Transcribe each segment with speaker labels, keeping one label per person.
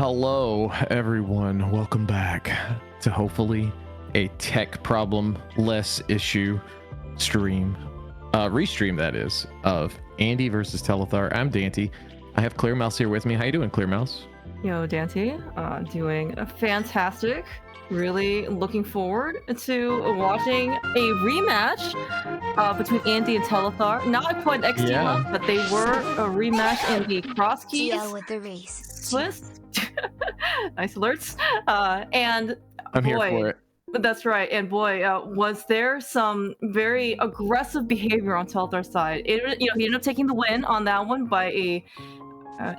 Speaker 1: Hello, everyone. Welcome back to hopefully a tech problem less issue stream, restream that is, of Andy versus Telethar. I'm Dante. I have Clear Mouse here with me. How you doing, Clear Mouse?
Speaker 2: Yo, Dante, doing fantastic. Really looking forward to watching a rematch between Andy and Telethar. Not quite xDHunt, but they were a rematch in the CrossKeys
Speaker 3: with the race.
Speaker 2: twist. Nice alerts. And
Speaker 1: I'm here for it.
Speaker 2: That's right. And boy, was there some very aggressive behavior on Telethar's side. He ended up taking the win on that one by a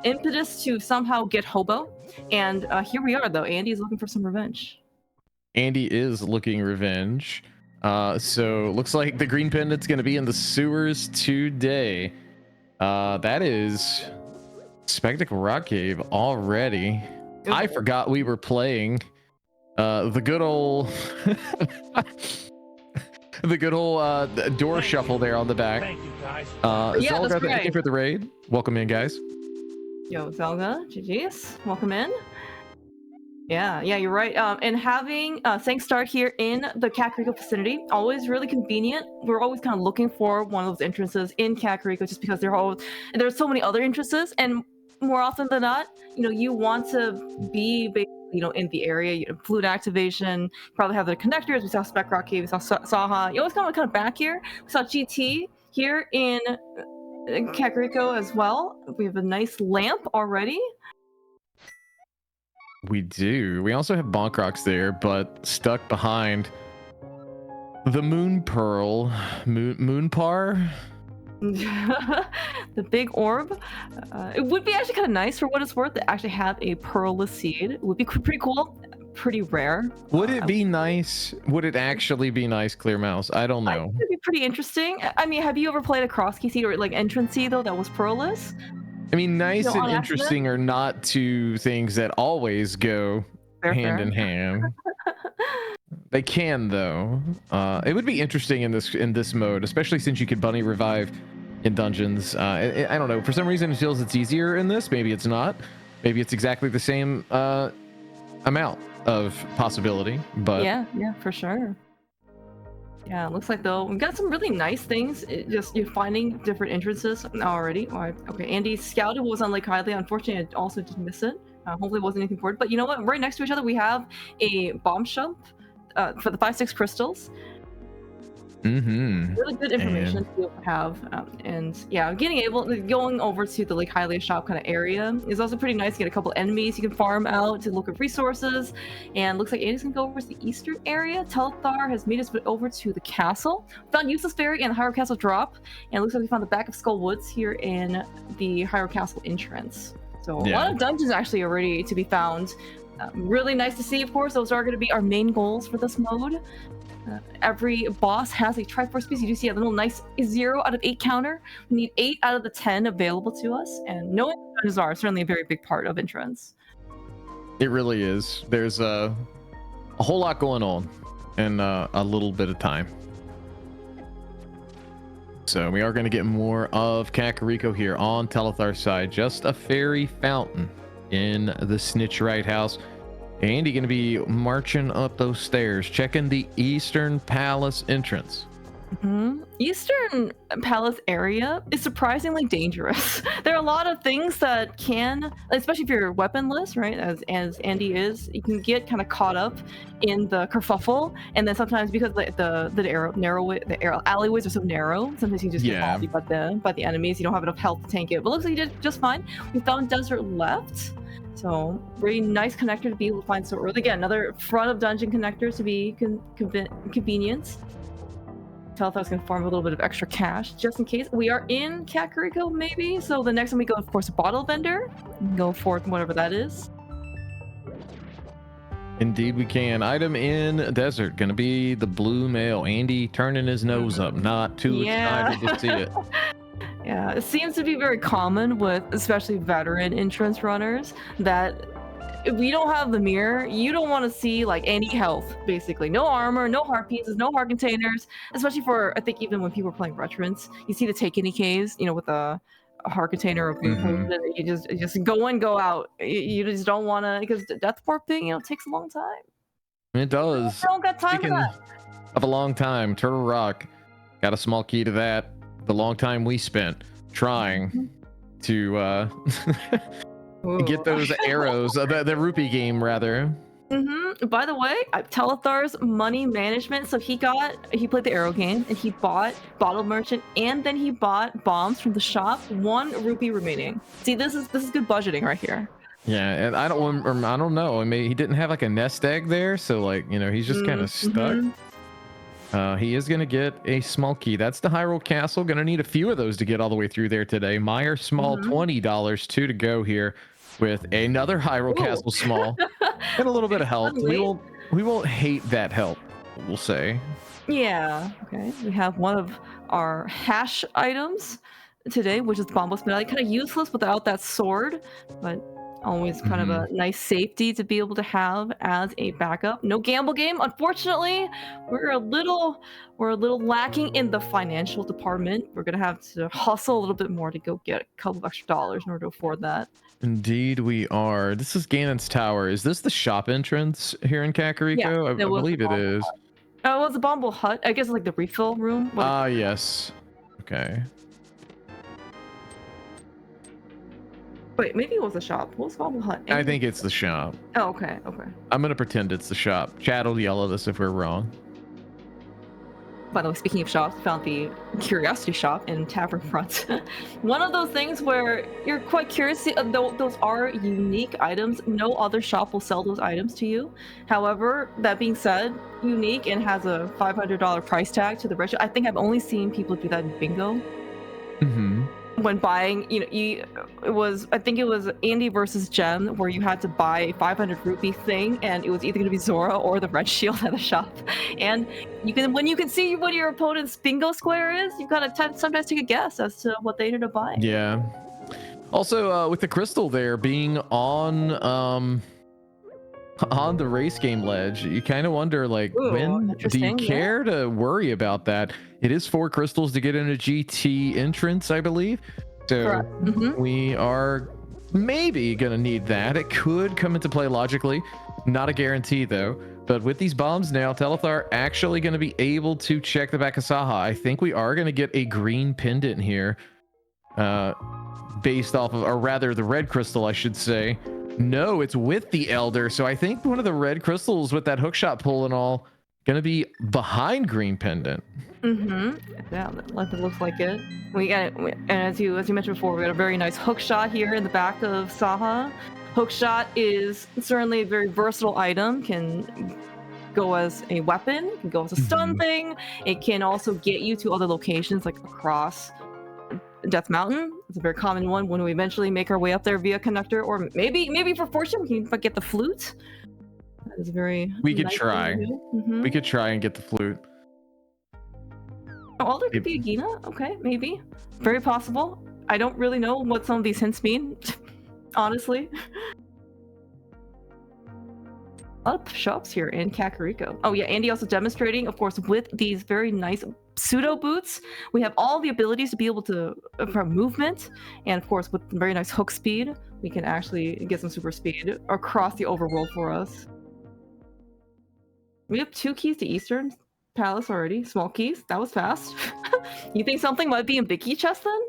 Speaker 2: impetus to somehow get Hobo. And here we are, though. Andy's looking for some revenge.
Speaker 1: Andy is looking revenge. So looks like the green pendant's going to be in the sewers today. That is Spectacle Rock Cave already.
Speaker 2: Ooh.
Speaker 1: I forgot we were playing the good old door shuffle there on the back.
Speaker 4: Thank you, guys.
Speaker 1: Zelga,
Speaker 2: right.
Speaker 1: thank you for the raid. Welcome in, guys.
Speaker 2: Yo, Zelga, GG's, welcome in. Yeah, you're right. And having Sank start here in the Kakariko vicinity, always really convenient. We're always kind of looking for one of those entrances in Kakariko just because there's so many other entrances, and more often than not, you want to be in the area, flute activation, probably have the connectors. We saw Spec Rock Cave, we saw Saha. You always kind of back here. We saw GT here in Kakariko as well. We have a nice lamp already.
Speaker 1: We do. We also have Bonk Rocks there, but stuck behind the Moon Pearl, Moonpar.
Speaker 2: The big orb. It would be actually kind of nice for what it's worth to actually have a pearlless seed. It would be pretty cool. Pretty rare.
Speaker 1: Would it be nice? Would it actually be nice, Clear Mouse? I don't know.
Speaker 2: It'd be pretty interesting. I mean, have you ever played a CrossKey seed or like entrance seed though that was pearlless?
Speaker 1: I mean, nice and interesting are not two things that always go hand in hand. They can though. It would be interesting in this mode, especially since you could bunny revive in dungeons. I don't know. For some reason, it feels it's easier in this. Maybe it's not. Maybe it's exactly the same amount of possibility. But
Speaker 2: yeah, for sure. Yeah, it looks like though we've got some really nice things. You're finding different entrances already. Okay, Andy scouted what was on Lake Hylia. Unfortunately, I also did miss it. Hopefully, it wasn't anything important. But you know what? Right next to each other, we have a bomb jump for the 5-6 crystals. Really good information to have, and yeah, going over to the Lake Hylia shop kind of area is also pretty nice. You get a couple enemies you can farm out to look at resources, and looks like Andy's gonna go over to the eastern area. Telethar has made us over to the castle. Found Useless Fairy and Hyrule Castle drop, and it looks like we found the back of Skull Woods here in the Hyrule Castle entrance. So a lot of dungeons actually already to be found. Really nice to see, of course. Those are going to be our main goals for this mode. Every boss has a Triforce piece. You do see a little nice 0 out of 8 counter. We need 8 out of the 10 available to us, and knowing what dungeons are certainly a very big part of entrance.
Speaker 1: it really is. There's a whole lot going on in a little bit of time. So we are going to get more of Kakariko here on Telethar's side. Just a fairy fountain in the Snitchurite house. Andy going to be marching up those stairs, checking the Eastern Palace entrance.
Speaker 2: Eastern Palace area is surprisingly dangerous. There are a lot of things that can, especially if you're weaponless, right? As Andy is, you can get kind of caught up in the kerfuffle, and then sometimes because the alleyways are so narrow, sometimes you just get mauled by the enemies. You don't have enough health to tank it. But it looks like you did just fine. We found Desert Left. So very nice connector to be able to find so early. Again, another front of dungeon connectors to be convenient. Telethar's gonna farm a little bit of extra cash just in case. We are in Kakariko maybe, so the next time we go, of course, a bottle vendor. We can go for whatever that is.
Speaker 1: Indeed we can. Item in desert gonna be the blue mail. Andy turning his nose up, not too excited to see it.
Speaker 2: Yeah, it seems to be very common with especially veteran entrance runners that if you don't have the mirror, you don't want to see like any health, basically. No armor, no heart pieces, no heart containers, especially for, I think even when people are playing veterans, you see the take any caves, with the a heart container or food potion. You just go in, go out. You just don't want to, because the death warp thing, takes a long time.
Speaker 1: It does.
Speaker 2: I don't got time for
Speaker 1: Speaking
Speaker 2: that.
Speaker 1: of a long time, Turtle Rock got a small key to that. The long time we spent trying to get those arrows, the rupee game rather.
Speaker 2: By the way, Telethar's money management. So he played the arrow game and he bought Bottle Merchant and then he bought bombs from the shop. 1 rupee remaining. See, this is good budgeting right here.
Speaker 1: Yeah, and I don't know. I mean, he didn't have like a nest egg there, so like he's just kind of stuck. He is gonna get a small key. That's the Hyrule Castle. Gonna need a few of those to get all the way through there today. Meyer small, $20, 2 to go here with another Hyrule Castle small and a little bit of help. We won't hate that help, we'll say.
Speaker 2: Yeah. Okay. We have one of our hash items today, which is the Bombos Medallion. Kind of useless without that sword, but always kind of a nice safety to be able to have as a backup. No gamble game, unfortunately. We're a little lacking in the financial department. We're gonna have to hustle a little bit more to go get a couple of extra dollars in order to afford that.
Speaker 1: Indeed, we are. This is Ganon's Tower. Is this the shop entrance here in Kakariko?
Speaker 2: Yeah,
Speaker 1: I believe it is.
Speaker 2: Oh, it was a Bombo Hut. I guess like the refill room.
Speaker 1: Yes. Okay.
Speaker 2: Wait, maybe it was a shop. What was Bombo Hut?
Speaker 1: I think it's the shop.
Speaker 2: Oh, okay.
Speaker 1: I'm gonna pretend it's the shop. Chad will yell at us if we're wrong.
Speaker 2: By the way, speaking of shops, found the Curiosity Shop in Tavern Front. One of those things where you're quite curious. Those are unique items. No other shop will sell those items to you. However, that being said, unique and has a $500 price tag to the rest. I think I've only seen people do that in bingo. When buying, I think it was Andy versus Gem, where you had to buy a 500 rupee thing, and it was either going to be Zora or the red shield at the shop. And when you can see what your opponent's bingo square is, you've got to sometimes take a guess as to what they ended up buying.
Speaker 1: Yeah. Also, with the crystal there being on the race game ledge, you kind of wonder, like, when do you care to worry about that? It is 4 crystals to get in a GT entrance, I believe. So we are maybe gonna need that. It could come into play logically, not a guarantee though. But with these bombs now, Telethar actually going to be able to check the back of Saha. I think we are going to get a green pendant here, based off of, or rather the red crystal, I should say. No, it's with the Elder. So I think one of the red crystals with that hookshot pull and all going to be behind green pendant.
Speaker 2: Yeah, it looks like it. And as you mentioned before, we got a very nice hookshot here in the back of Saha. Hookshot is certainly a very versatile item. Can go as a weapon, can go as a stun thing. It can also get you to other locations like across Death Mountain. It's a very common one when we eventually make our way up there via conductor, or maybe for fortune we can get the flute. That is very.
Speaker 1: We could try. We could try and get the flute.
Speaker 2: Oh, Alder could be a Gina. Okay, maybe. Very possible. I don't really know what some of these hints mean, honestly. A lot of shops here in Kakariko. Oh yeah, Andy also demonstrating, of course, with these very nice pseudo boots. We have all the abilities to be able to for movement, and of course, with very nice hook speed, we can actually get some super speed across the overworld for us. We have 2 keys to Eastern Palace already. Small keys. That was fast. You think something might be in Big Key chest then?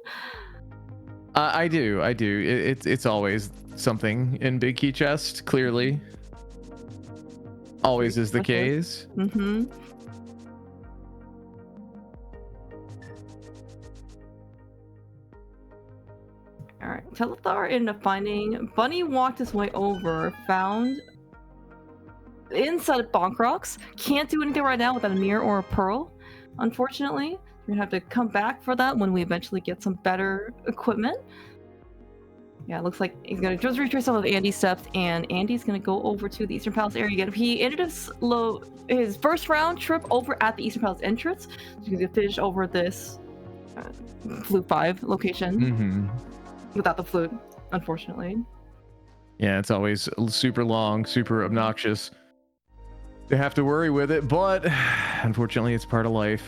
Speaker 1: I do. It's always something in Big Key chest. Clearly, always is the case.
Speaker 2: All right. Telethar ended up finding. Bunny walked his way over, found inside of Bonk Rocks. Can't do anything right now without a mirror or a pearl, unfortunately. We're gonna have to come back for that when we eventually get some better equipment. Yeah, it looks like he's gonna just retrace some of Andy's steps, and Andy's gonna go over to the Eastern Palace area again. He ended his first round trip over at the Eastern Palace entrance. So he's gonna finish over this Flute 5 location without the flute, unfortunately.
Speaker 1: Yeah, it's always super long, super obnoxious to have to worry with it, but unfortunately it's part of life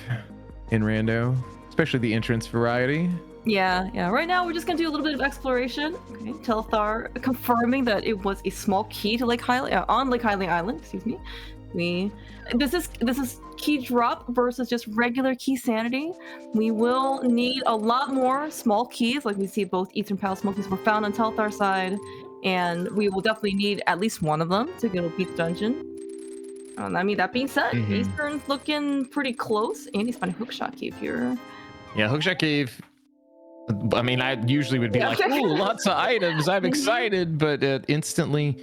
Speaker 1: in Rando, especially the entrance variety.
Speaker 2: Yeah. Right now, we're just gonna do a little bit of exploration. Okay, telethar confirming that it was a small key to Lake Hylia on Lake Hylia Island. Excuse me. This is Keydrop versus just regular key sanity. We will need a lot more small keys, like we see both Eastern Palace small keys were found on Telethar side, and we will definitely need at least one of them to go beat the dungeon. I mean, that being said, Eastern's looking pretty close. Andy's finding Hookshot Cave here.
Speaker 1: Yeah, Hookshot Cave. I mean, I usually would be like, "Ooh, lots of items! I'm excited," but instantly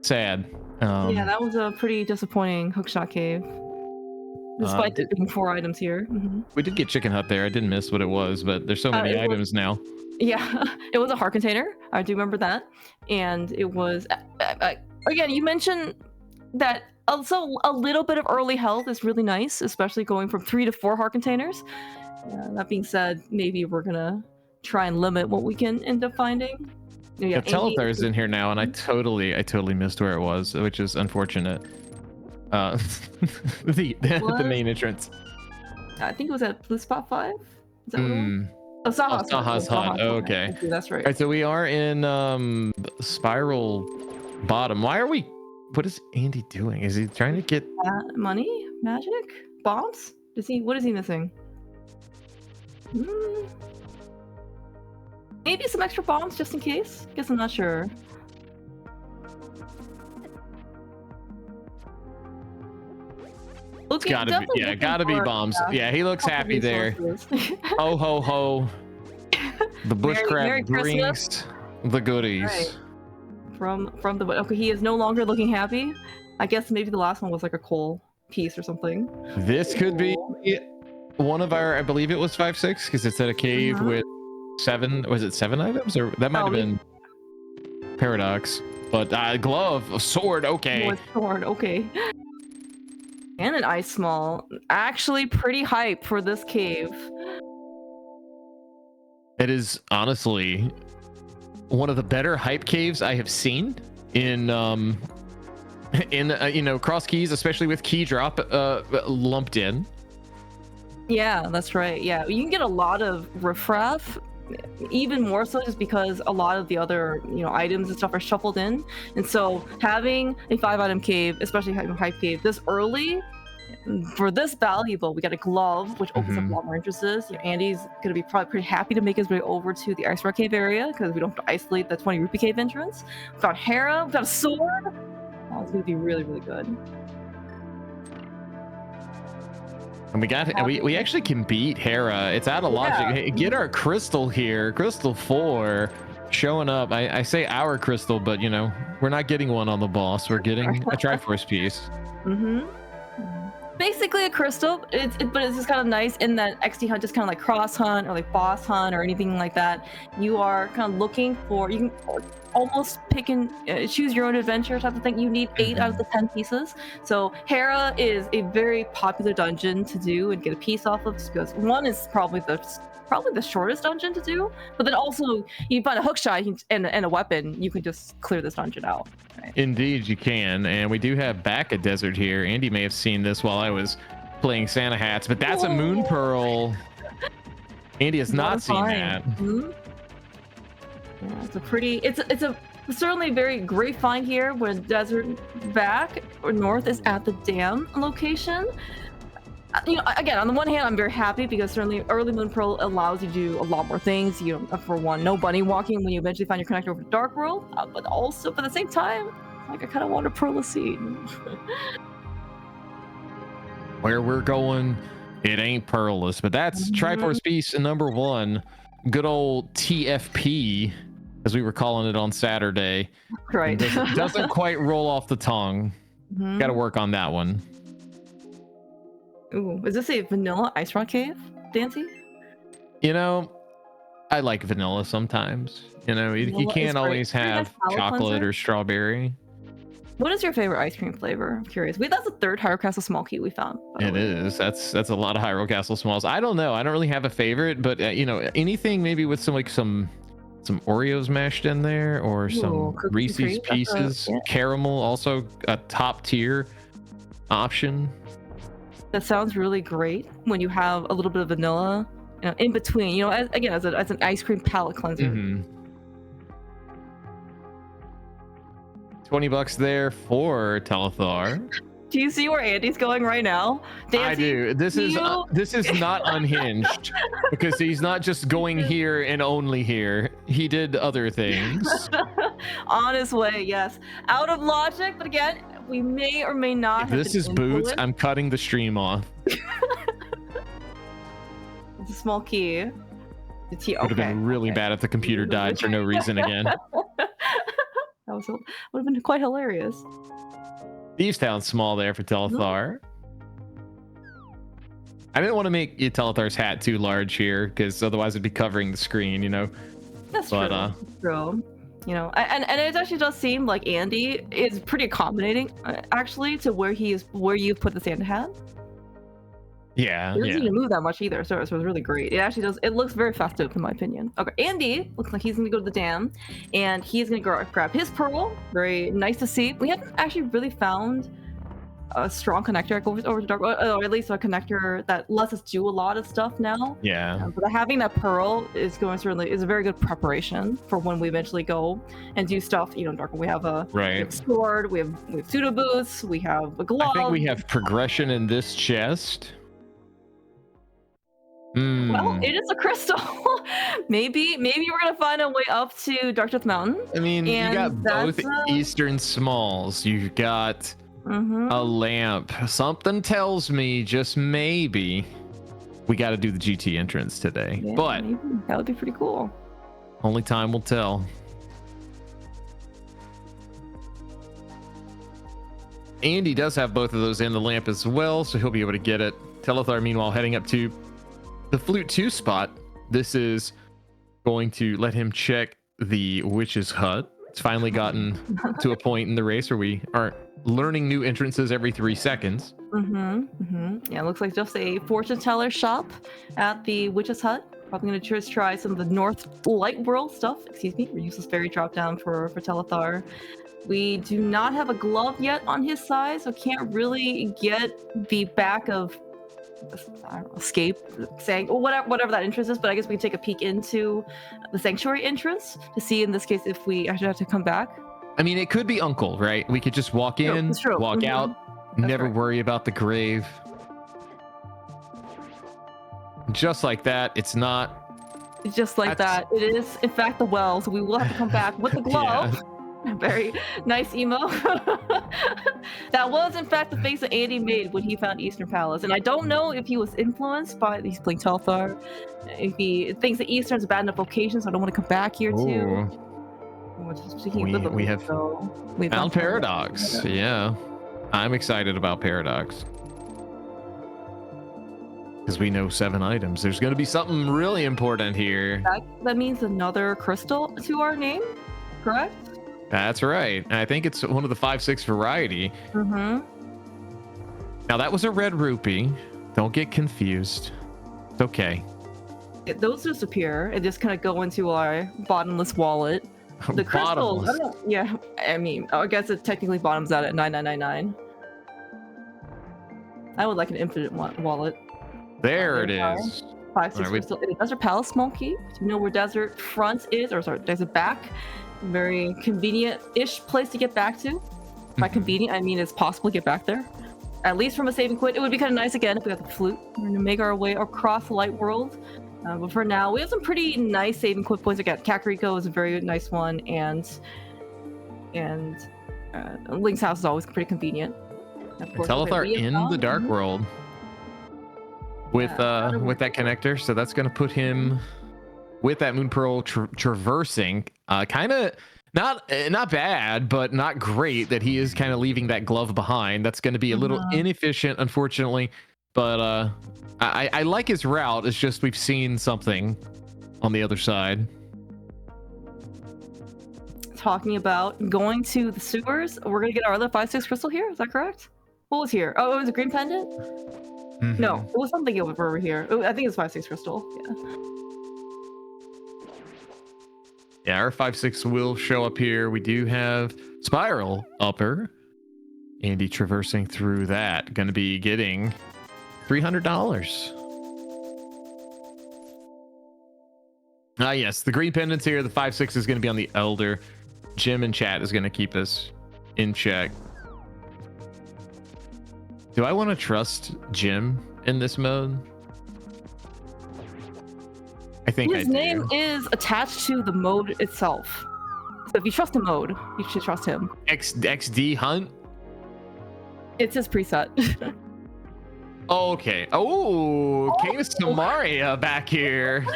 Speaker 1: sad.
Speaker 2: Yeah, that was a pretty disappointing Hookshot Cave. Despite there being 4 items here.
Speaker 1: We did get Chicken Hut there. I didn't miss what it was, but there's so many items now.
Speaker 2: Yeah, it was a heart container. I do remember that. And it was, again, you mentioned that also a little bit of early health is really nice, especially going from 3 to 4 heart containers. That being said, maybe we're going to try and limit what we can end up finding.
Speaker 1: Yeah, telethar is in here now, and I totally missed where it was, which is unfortunate. The main entrance.
Speaker 2: I think it was at Blue Spot 5. Is that what it was?
Speaker 1: Saha's Hut. Okay.
Speaker 2: That's right.
Speaker 1: All right, so we are in Spiral Bottom. Why are we? What is Andy doing? Is he trying to get
Speaker 2: money? Magic? Bombs? What is he missing? Maybe some extra bombs just in case. Guess I'm not sure.
Speaker 1: Gotta be bombs. Yeah, he looks happy there. Oh ho ho. The bushcraft brings the goodies.
Speaker 2: Right. From the okay, he is no longer looking happy. I guess maybe the last one was like a coal piece or something.
Speaker 1: This could be one of our, I believe it was 5-6 because it's at a cave with 7. Was it 7 items, or that might have been Paradox? But glove, a sword, okay.
Speaker 2: Sword, okay. And an ice small. Actually pretty hype for this cave.
Speaker 1: It is honestly one of the better hype caves I have seen in CrossKeys, especially with Keydrop lumped in.
Speaker 2: Yeah, that's right. Yeah, you can get a lot of riffraff, even more so just because a lot of the other items and stuff are shuffled in, and so having a 5-item cave, especially having a hype cave this early, for this valuable, we got a glove, which opens up a lot more entrances. Andy's gonna be probably pretty happy to make his way over to the Ice Rock Cave area because we don't have to isolate the 20 rupee cave entrance. We got Hera, we got a sword. Oh, it's gonna be really, really good.
Speaker 1: And we actually can beat Hera. It's out of logic. Hey, get our crystal here, crystal 4 showing up. I say our crystal, but we're not getting one on the boss. We're getting a Triforce piece.
Speaker 2: Basically a crystal, but it's just kind of nice in that xDHunt, just kind of like cross hunt or like boss hunt or anything like that. You are kind of looking for, you can almost pick and choose your own adventure type of thing. You need 8 out of the 10 pieces. So Hera is a very popular dungeon to do and get a piece off of, just because one is probably the shortest dungeon to do, but then also you find a hookshot and a weapon, you can just clear this dungeon out. Right?
Speaker 1: Indeed you can, and we do have back a desert here. Andy may have seen this while I was playing Santa hats, but that's a moon pearl. Andy has not seen that.
Speaker 2: Yeah, it's a certainly very great find here when desert back or north is at the dam location. Again, on the one hand, I'm very happy because certainly early moon pearl allows you to do a lot more things. For one, no bunny walking when you eventually find your connector over to Dark World, but also, at the same time, like I kind of want to pearl a seed.
Speaker 1: Where we're going, it ain't pearlless, but that's Triforce piece number 1. Good old TFP, as we were calling it on Saturday.
Speaker 2: Right.
Speaker 1: Doesn't quite roll off the tongue. Got to work on that one.
Speaker 2: Ooh, is this a vanilla ice rock cave, Dancy?
Speaker 1: I like vanilla sometimes. You can't always have chocolate or strawberry.
Speaker 2: What is your favorite ice cream flavor? I'm curious. That's the 3rd Hyrule Castle small key we found.
Speaker 1: It is. That's a lot of Hyrule Castle smalls. I don't know. I don't really have a favorite, but anything maybe with some Oreos mashed in there, or some Reese's Pieces, caramel, also a top tier option.
Speaker 2: That sounds really great when you have a little bit of vanilla in between, as an ice cream palate cleanser.
Speaker 1: $20 there for telethar.
Speaker 2: Do you see where Andy's going right now?
Speaker 1: I do. This is not unhinged because he's not just going here and only here. He did other things.
Speaker 2: On his way, yes. Out of logic, but again, we may or may not.
Speaker 1: If this is boots, I'm cutting the stream off.
Speaker 2: It's a small key.
Speaker 1: Would have been really bad if the computer died for no reason again.
Speaker 2: Would have been quite hilarious.
Speaker 1: Thieves Town small there for telethar. I didn't want to make telethar's hat too large here because otherwise it'd be covering the screen,
Speaker 2: That's true. True. And it actually does seem like Andy is pretty accommodating, actually, to where you've put the Santa hat.
Speaker 1: Yeah,
Speaker 2: it doesn't need to move that much either, so it's really great. It actually does. It looks very festive, in my opinion. Okay, Andy looks like he's gonna go to the dam, and he's gonna go grab his pearl. Very nice to see. We haven't actually really found a strong connector over to dark, or at least a connector that lets us do a lot of stuff now.
Speaker 1: Yeah.
Speaker 2: But having that pearl is a very good preparation for when we eventually go and do stuff. Dark. We have a sword. We have pseudo boots. We have a glove.
Speaker 1: I think we have progression in this chest.
Speaker 2: Well, it is a crystal. maybe we're gonna find a way up to Dark Death Mountain.
Speaker 1: I mean, you got both Eastern Smalls. You've got a lamp. Something tells me, just maybe, we got to do the GT entrance today.
Speaker 2: Yeah,
Speaker 1: but
Speaker 2: maybe. That would be pretty cool.
Speaker 1: Only time will tell. Andy does have both of those in the lamp as well, so he'll be able to get it. Telethar, meanwhile, heading up to the Flute 2 spot. This is going to let him check the Witch's Hut. It's finally gotten to a point in the race where we are learning new entrances every 3 seconds.
Speaker 2: Yeah, it looks like just a fortune teller shop at the Witch's Hut. Probably going to just try some of the North Light World stuff. Excuse me. We use this fairy drop down for Telethar. We do not have a glove yet on his side, so can't really get the back of escape, whatever that entrance is, but I guess we can take a peek into the sanctuary entrance to see in this case if we actually have to come back.
Speaker 1: I mean, it could be Uncle, right? We could just walk in, walk out, never worry about the grave. Just like that. It's not
Speaker 2: just like that. It is in fact the well, so we will have to come back with the glove. Very nice emo. That was in fact the face that Andy made when he found Eastern Palace, and I don't know if he was influenced by these playing Telethar, if he thinks that Eastern's a bad enough location, so I don't want to come back here too.
Speaker 1: We have found Paradox. Yeah, I'm excited about Paradox because we know 7 items. There's going to be something really important here.
Speaker 2: That means another crystal to our name, correct?
Speaker 1: That's right. I think it's one of the 5/6 variety. Now that was a red rupee. Don't get confused. It's okay.
Speaker 2: Those disappear and just kind of go into our bottomless wallet. The crystals, I mean, I guess it technically bottoms out at 9999. I would like an infinite wallet.
Speaker 1: There it is.
Speaker 2: 5/6 crystal. Desert Palace small key. Do you know where Desert Front is? Or sorry, Desert Back. Very convenient-ish place to get back to. By convenient, I mean it's possible to get back there. At least from a save and quit. It would be kind of nice again if we got the flute. We're going to make our way across the light world. But for now, we have some pretty nice save and quit points. Again, Kakariko is a very nice one, and Link's house is always pretty convenient.
Speaker 1: Telethar in the dark world with that connector, so that's going to put him with that Moon Pearl traversing. Kind of not bad, but not great that he is kind of leaving that glove behind. That's going to be a little inefficient, unfortunately. But I like his route. It's just we've seen something on the other side.
Speaker 2: Talking about going to the sewers, we're going to get our other 5/6 crystal here. Is that correct? What was here? Oh, it was a green pendant? No, it was something over here. I think it's 5/6 crystal.
Speaker 1: Yeah, our 5/6 will show up here. We do have Spiral Upper. Andy traversing through that. Going to be getting $300. Yes, the green pendants here. The 5/6 is going to be on the Elder. Jim in chat is going to keep us in check. Do I want to trust Jim in this mode? I think
Speaker 2: his name is attached to the mode itself. So if you trust the mode, you should trust him.
Speaker 1: xDHunt?
Speaker 2: It's his preset.
Speaker 1: Okay. Oh, Canis Samaria back here.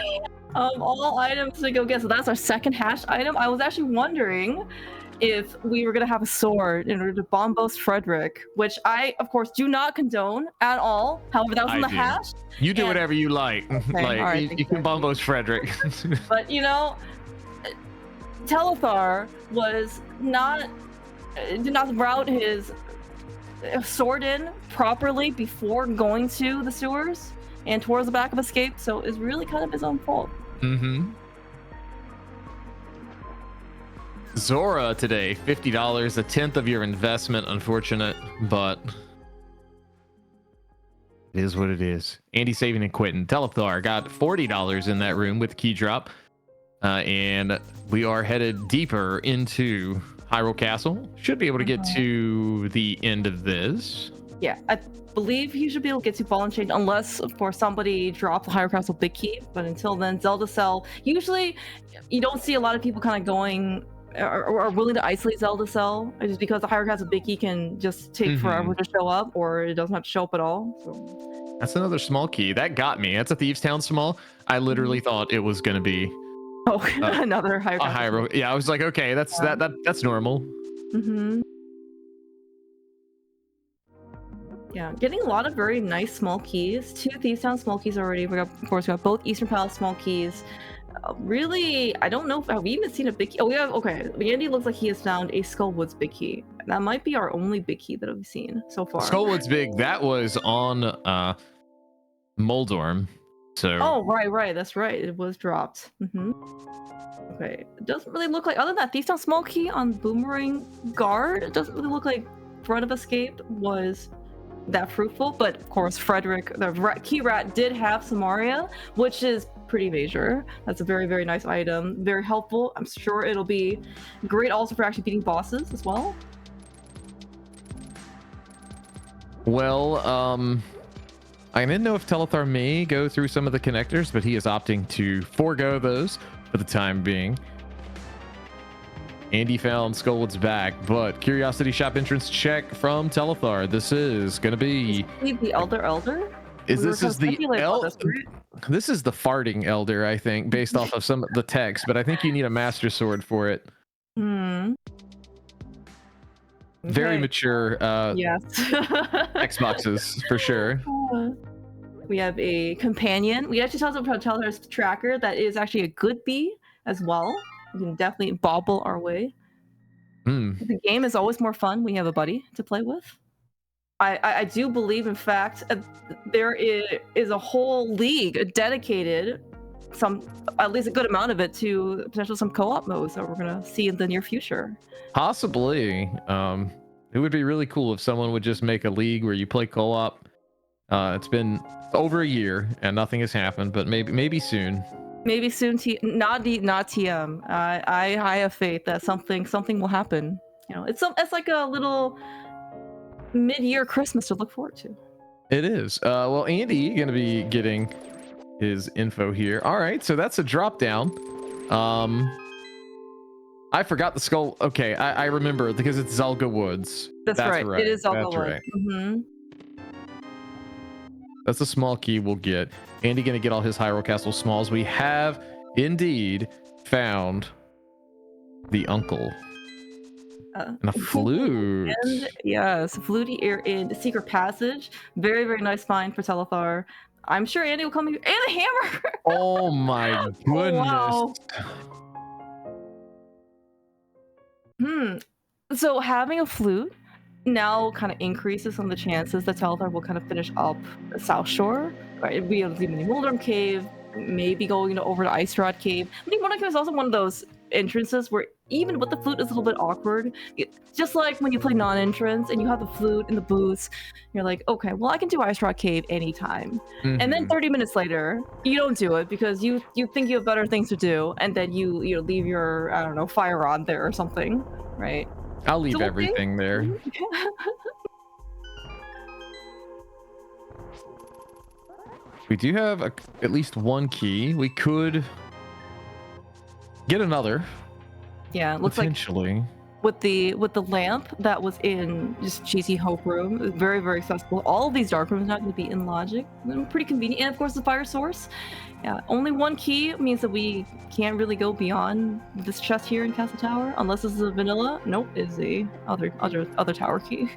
Speaker 2: All items to go get. So that's our second hash item. I was actually wondering if we were going to have a sword in order to bombos Frederick, which I, of course, do not condone at all. However, that was in the hash.
Speaker 1: You do whatever you like.
Speaker 2: Okay,
Speaker 1: like
Speaker 2: right,
Speaker 1: you can bombos Frederick.
Speaker 2: But you know, telethar did not route his sword in properly before going to the sewers and towards the back of escape, so it's really kind of his own fault.
Speaker 1: Zora today, $50, a tenth of your investment. Unfortunate, but it is what it is. Andy saving and quitting. Telethar got $40 in that room with Keydrop, and we are headed deeper into Hyrule Castle. Should be able to get to the end of this.
Speaker 2: Yeah, I believe you should be able to get to Ball and Chain, unless, of course, somebody dropped the Hyrule Castle Big Key. But until then, Zelda Cell. Usually, you don't see a lot of people kind of going or willing to isolate Zelda Cell, just because the Hyrule Castle Big Key can just take forever to show up, or it doesn't have to show up at all. So.
Speaker 1: That's another small key. That got me. That's a Thieves Town small. I literally thought it was going to be
Speaker 2: another Hyrule Castle.
Speaker 1: Yeah, I was like, okay, that's that's normal.
Speaker 2: Yeah, getting a lot of very nice small keys. 2 Thieves Town small keys already. Of course, we got both Eastern Palace small keys. Really, I don't know have we even seen a big key. Oh, we have. Okay, Andy looks like he has found a Skullwoods big key. That might be our only big key that we've seen so far.
Speaker 1: Skullwoods big. That was on Moldorm. So.
Speaker 2: Oh, right. That's right. It was dropped. Okay, it doesn't really look like, other than that Thieves Town small key on Boomerang Guard, it doesn't really look like Threat of Escape was that fruitful. But of course, Frederick, the key rat, did have Samaria, which is pretty major. That's a very, very nice item. Very helpful. I'm sure it'll be great also for actually beating bosses as well.
Speaker 1: Well, I didn't know if Telethar may go through some of the connectors, but he is opting to forego those for the time being. Andy found Skullwood's back, but Curiosity Shop entrance check from Telethar. This is going to be
Speaker 2: the Elder.
Speaker 1: This is the farting Elder, I think, based off of some of the text, but I think you need a Master Sword for it. Very mature
Speaker 2: yes.
Speaker 1: Xboxes for sure.
Speaker 2: We have a companion. We actually saw Telthar's tracker that is actually a good bee as well. We can definitely bobble our way. The game is always more fun when you have a buddy to play with. I do believe, in fact, there is a whole league dedicated, at least a good amount of it, to potentially some co-op modes that we're going to see in the near future.
Speaker 1: Possibly. It would be really cool if someone would just make a league where you play co-op. It's been over a year and nothing has happened, but maybe soon.
Speaker 2: Maybe soon. Not TM. I have faith that something will happen. You know, it's like a little mid-year Christmas to look forward to.
Speaker 1: It is. Well, Andy going to be getting his info here. All right, so that's a drop down. I forgot the skull. Okay, I remember because it's Zelga Woods.
Speaker 2: That's right. It is Zelga Woods.
Speaker 1: Right. That's a small key we'll get. Andy gonna get all his Hyrule Castle smalls. We have indeed found the uncle. And a flute.
Speaker 2: And yes, fluty ear in the secret passage. Very, very nice find for Telethar. I'm sure Andy will come here. And a hammer!
Speaker 1: Oh my goodness.
Speaker 2: Wow. So having a flute now kind of increases some of the chances that Telethar will kind of finish up South Shore. Right? It'd be able to see the Moldorm Cave, maybe going over to Ice Rod Cave. I think Moldorm Cave is also one of those entrances where even with the flute, it's a little bit awkward. Just like when you play non-entrance and you have the flute and the boots, you're like, okay, well, I can do Ice Rock Cave anytime. And then 30 minutes later, you don't do it because you think you have better things to do, and then you leave your, I don't know, fire rod there or something, right?
Speaker 1: I'll leave everything there. We do have at least one key. We could get another.
Speaker 2: Yeah, it looks like with the lamp that was in just cheesy hope room, very, very accessible. All of these dark rooms are not going to be in logic. Pretty convenient. And of course the fire source. Yeah, only one key means that we can't really go beyond this chest here in Castle Tower unless this is a vanilla. Nope, it's the other tower key.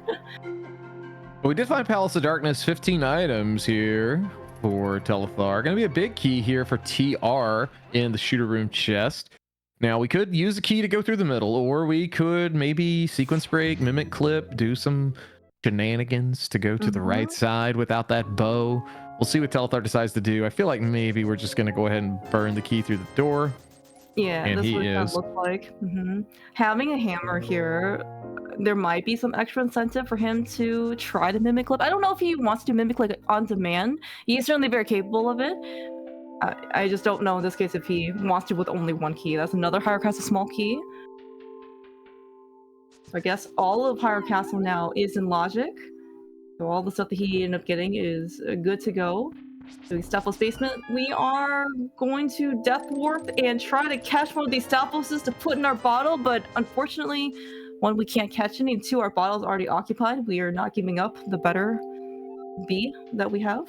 Speaker 1: We did find Palace of Darkness, 15 items here for Telethar. Gonna be a big key here for TR in the shooter room chest. Now we could use a key to go through the middle, or we could maybe sequence break, mimic clip, do some shenanigans to go to the right side without that bow. We'll see what Telethar decides to do. I feel like maybe we're just gonna go ahead and burn the key through the door.
Speaker 2: Yeah, and that's what it looks like. Having a hammer here, there might be some extra incentive for him to try to mimic clip. I don't know if he wants to mimic like on demand. He's certainly very capable of it. I just don't know in this case if he wants to with only one key. That's another Higher Castle small key. So I guess all of Higher Castle now is in logic. So all the stuff that he ended up getting is good to go. So Stalfos basement, we are going to Death Warp and try to catch one of these Stalfoses to put in our bottle, but unfortunately, one, we can't catch any, and two, our bottle's already occupied. We are not giving up the better B that we have.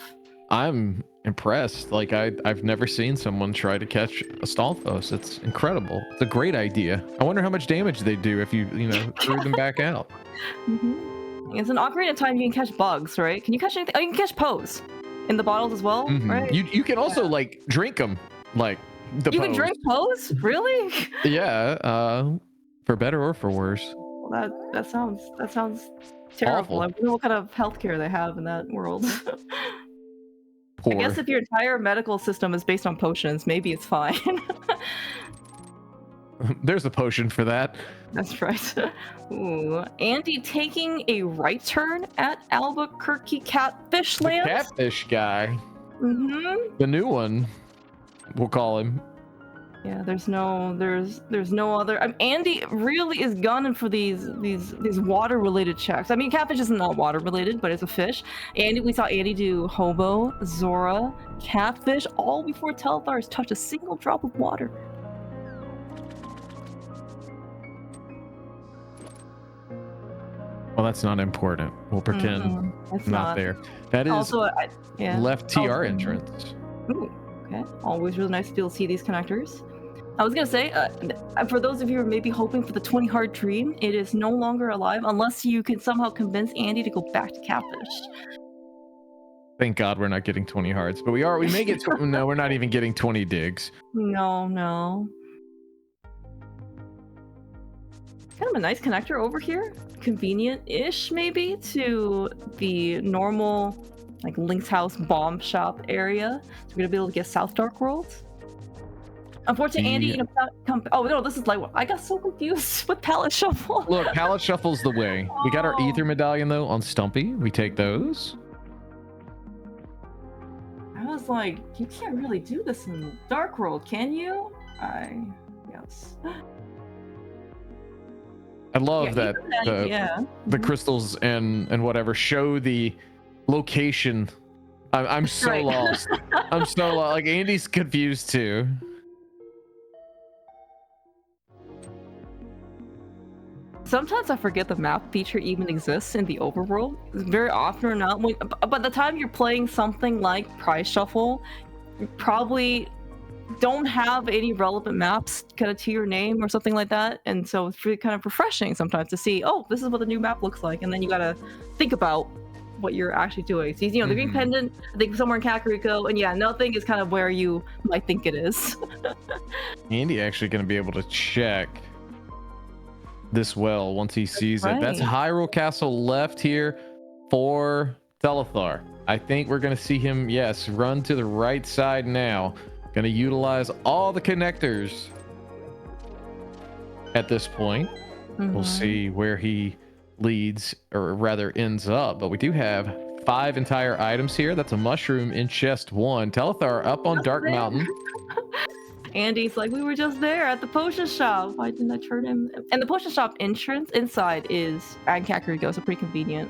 Speaker 1: I'm impressed. Like I've never seen someone try to catch a Stalfos. It's incredible. It's a great idea. I wonder how much damage they do if you threw them back out.
Speaker 2: It's an Ocarina of Time. You can catch bugs, right? Can you catch anything? Oh, you can catch Poes in the bottles as well, right?
Speaker 1: You can also like drink them, like the
Speaker 2: you can drink Poes, really?
Speaker 1: Yeah, for better or for worse.
Speaker 2: Well, that sounds terrible.
Speaker 1: Awful.
Speaker 2: I wonder what kind of healthcare they have in that world.
Speaker 1: Poor.
Speaker 2: I guess if your entire medical system is based on potions, maybe it's fine.
Speaker 1: There's a potion for that.
Speaker 2: That's right. Ooh. Andy taking a right turn at Albuquerque Catfish Land.
Speaker 1: The catfish guy. The new one, we'll call him.
Speaker 2: Yeah, there's no other. Andy really is gunning for these water related checks. I mean, catfish is not water related, but it's a fish. And we saw Andy do hobo, Zora, catfish, all before Telethar has touched a single drop of water.
Speaker 1: Well, that's not important. We'll pretend it's not there. That is also left TR entrance.
Speaker 2: Ooh, okay. Always really nice to be able to see these connectors. I was gonna say, for those of you who are maybe hoping for the 20 Hard Dream, it is no longer alive unless you can somehow convince Andy to go back to Catfish.
Speaker 1: Thank God we're not getting 20 hearts, but we may get no, we're not even getting 20 digs.
Speaker 2: No. Kind of a nice connector over here. Convenient-ish, maybe, to the normal, like, Link's House bomb shop area. So we're gonna be able to get South Dark World. Unfortunately, Andy, oh no, this is like, I got so confused with Palette Shuffle.
Speaker 1: Look, Palette Shuffle's the way. We got our Ether Medallion, though, on Stumpy. We take those.
Speaker 2: I was like, you can't really do this in Dark World, can you? Yes.
Speaker 1: I love that the crystals and whatever show the location. I'm so lost. I'm so lost. Like, Andy's confused too.
Speaker 2: Sometimes I forget the map feature even exists in the overworld. Very often or not. But the time you're playing something like Prize Shuffle, you probably don't have any relevant maps kind of to your name or something like that. And so it's really kind of refreshing sometimes to see, oh, this is what the new map looks like. And then you got to think about what you're actually doing. So, the Green Pendant, I think somewhere in Kakariko, and yeah, nothing is kind of where you might think it is.
Speaker 1: Andy actually going to be able to check this well once he sees it. That's Hyrule Castle left here for Telethar. I think we're going to see him, run to the right side now. Going to utilize all the connectors. at this point. We'll see where he leads, or rather ends up. But we do have 5 entire items here. That's a mushroom in chest 1. Telethar up on Dark Mountain.
Speaker 2: Andy's like, we were just there at the potion shop. Why didn't I turn him? And the potion shop entrance inside is Kakariko, so pretty convenient.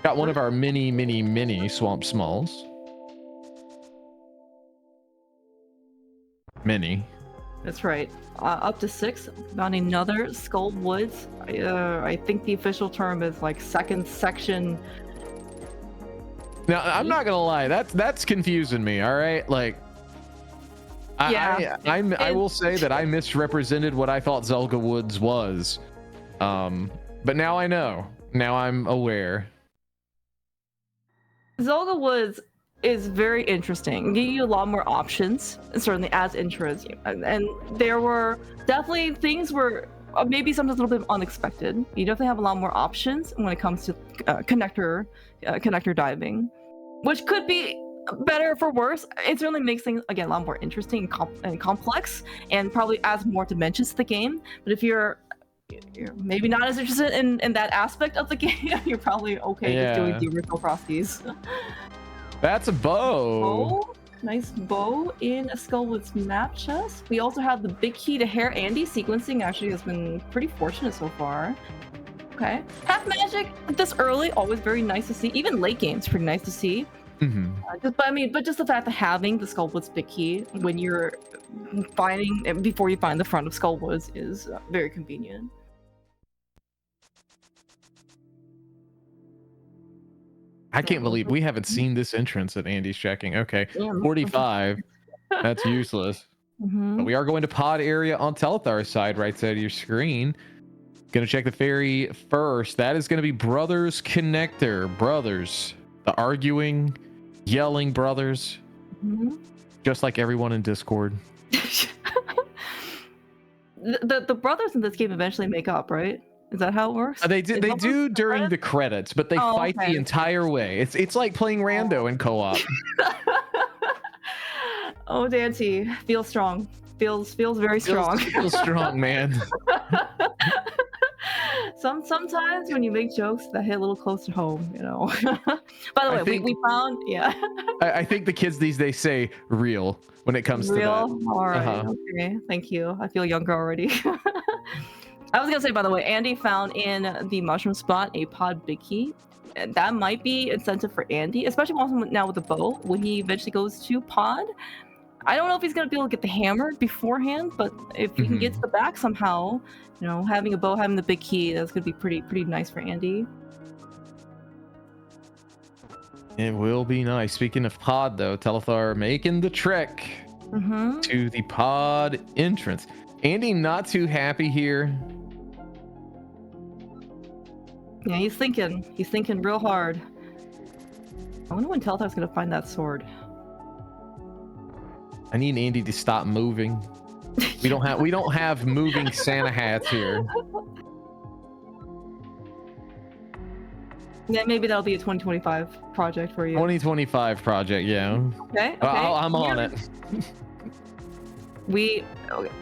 Speaker 1: Got one of our mini swamp smalls. Mini.
Speaker 2: That's right. Up to 6. Found another Skull Woods. I think the official term is like second section.
Speaker 1: Now, I'm not gonna lie, that's confusing me. All right, like, I will say that I misrepresented what I thought Zulga Woods was, but now I know. Now I'm aware.
Speaker 2: Zulga Woods is very interesting. Give you a lot more options, certainly as intros, and there were definitely things were maybe sometimes a little bit unexpected. You definitely have a lot more options when it comes to connector diving, which could be better for worse. It certainly makes things again a lot more interesting and complex, and probably adds more dimensions to the game. But if you're maybe not as interested in that aspect of the game, you're probably okay just doing the original CrossKeys.
Speaker 1: That's a bow.
Speaker 2: Nice bow in a Skullwood's map chest. We also have the big key to hair. Andy sequencing actually has been pretty fortunate so far. Okay, half magic this early, always very nice to see. Even late games, pretty nice to see. But just the fact that having the Skullwood's big key when you're before you find the front of Skullwoods is very convenient.
Speaker 1: I can't believe we haven't seen this entrance that Andy's checking. Okay, 45. That's useless. But we are going to pod area on Telethar's side, right side of your screen. Gonna check the ferry first. That is gonna be Brothers Connector. Brothers. The arguing, yelling brothers. Just like everyone in Discord.
Speaker 2: the brothers in this game eventually make up, right? Is that how it works?
Speaker 1: They do during the credits, but they fight the entire way. It's like playing rando in co-op.
Speaker 2: Oh, Dante, feels strong. Feels very strong.
Speaker 1: Feels strong, man.
Speaker 2: Sometimes when you make jokes that hit a little close to home, you know. By the way, we found
Speaker 1: I think the kids these days say real when it comes to that.
Speaker 2: All right. Okay. Thank you. I feel younger already. I was gonna say, by the way, Andy found in the mushroom spot a pod big key. That might be incentive for Andy, especially also now with the bow. When he eventually goes to pod, I don't know if he's gonna be able to get the hammer beforehand, but if he can get to the back somehow, you know, having a bow, having the big key, that's gonna be pretty nice for Andy.
Speaker 1: It will be nice. Speaking of pod, though, Telethar making the trek to the pod entrance. Andy not too happy here.
Speaker 2: Yeah, he's thinking real hard. I wonder when Telethar's gonna find that sword.
Speaker 1: I need Andy to stop moving. We don't have moving Santa hats here.
Speaker 2: Yeah, maybe that'll be a 2025 project for you.
Speaker 1: 2025 project, yeah.
Speaker 2: Okay.
Speaker 1: I'm on it.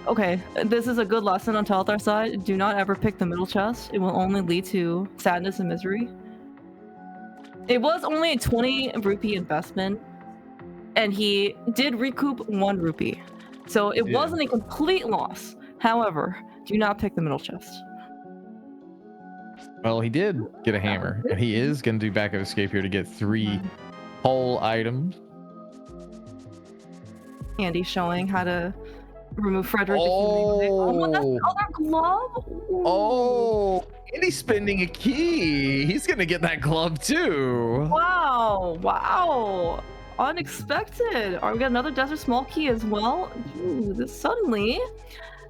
Speaker 2: Okay, this is a good lesson on Telethar's side. Do not ever pick the middle chest. It will only lead to sadness and misery. It was only a 20 rupee investment, and he did recoup 1 rupee. So it wasn't a complete loss. However, do not pick the middle chest.
Speaker 1: Well, he did get a hammer, and he is going to do backup escape here to get 3 whole items.
Speaker 2: Andy showing how to remove Frederick.
Speaker 1: Oh,
Speaker 2: that's the other glove. Ooh.
Speaker 1: Oh, Andy's spending a key. He's going to get that glove too.
Speaker 2: Wow. Unexpected. Are we got another desert small key as well? Ooh, suddenly,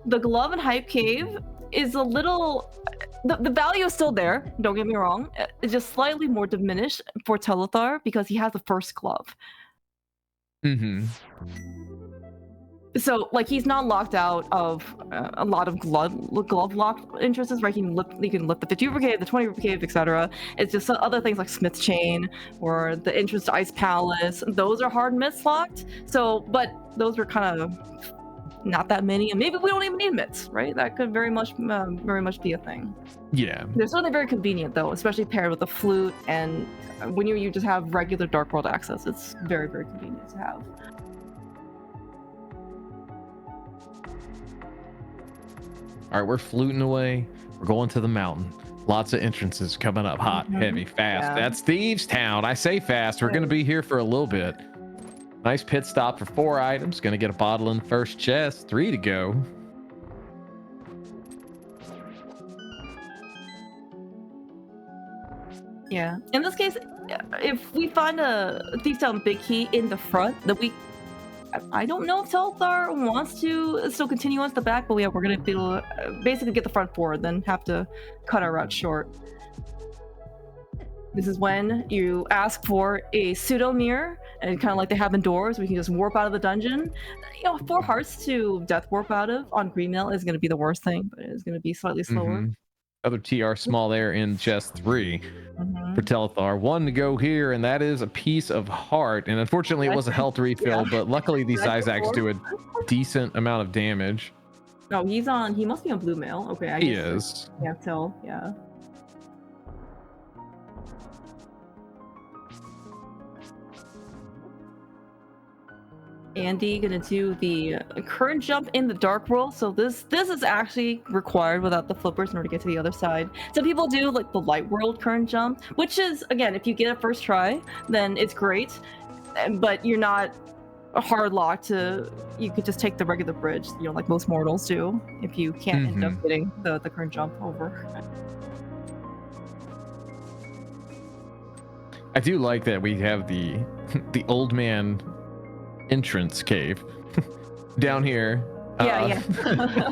Speaker 2: the glove in Hype Cave is a little. The value is still there. Don't get me wrong. It's just slightly more diminished for Telethar because he has the first glove. So, like, he's not locked out of a lot of glove lock interests, right? He can lift the 50 rupee cave, the 20 rupee cave, etc. It's just other things like Smith's Chain or the entrance to Ice Palace. Those are hard miss locked. So, but those were kind of not that many, and maybe we don't even need mitts, right? That could very much be a thing.
Speaker 1: Yeah.
Speaker 2: They're certainly very convenient though, especially paired with a flute, and when you just have regular Dark World access, it's very, very convenient to have.
Speaker 1: All right, we're fluting away. We're going to the mountain. Lots of entrances coming up, hot, heavy, fast.
Speaker 2: Yeah.
Speaker 1: That's Thieves Town. I say fast. We're going to be here for a little bit. Nice pit stop for 4 items. Going to get a bottle in the first chest. 3 to go.
Speaker 2: Yeah. In this case, if we find a Thieves Town big key in the front, that I don't know if telethar wants to still continue on to the back, but yeah, we're gonna be able to basically get the front forward, then have to cut our route short. This is when you ask for a pseudo mirror, and kind of like they have indoors, we can just warp out of the dungeon. 4 hearts to death warp out of on Greenmail is gonna be the worst thing, but it's gonna be slightly slower.
Speaker 1: Other TR small there in chest 3 for telethar. 1 to go here, and that is a piece of heart. And unfortunately, it was a health refill, but luckily these Isaacs do a decent amount of damage.
Speaker 2: No, he must be on blue mail. Okay,
Speaker 1: he is.
Speaker 2: Can't tell. Yeah. Andy gonna do the current jump in the dark world, so this is actually required without the flippers in order to get to the other side. Some people do like the light world current jump, which is, again, if you get it first try, then it's great, but you're not hard locked to, you could just take the regular bridge, like most mortals do, if you can't end up getting the current jump over.
Speaker 1: I do like that we have the old man entrance cave down here,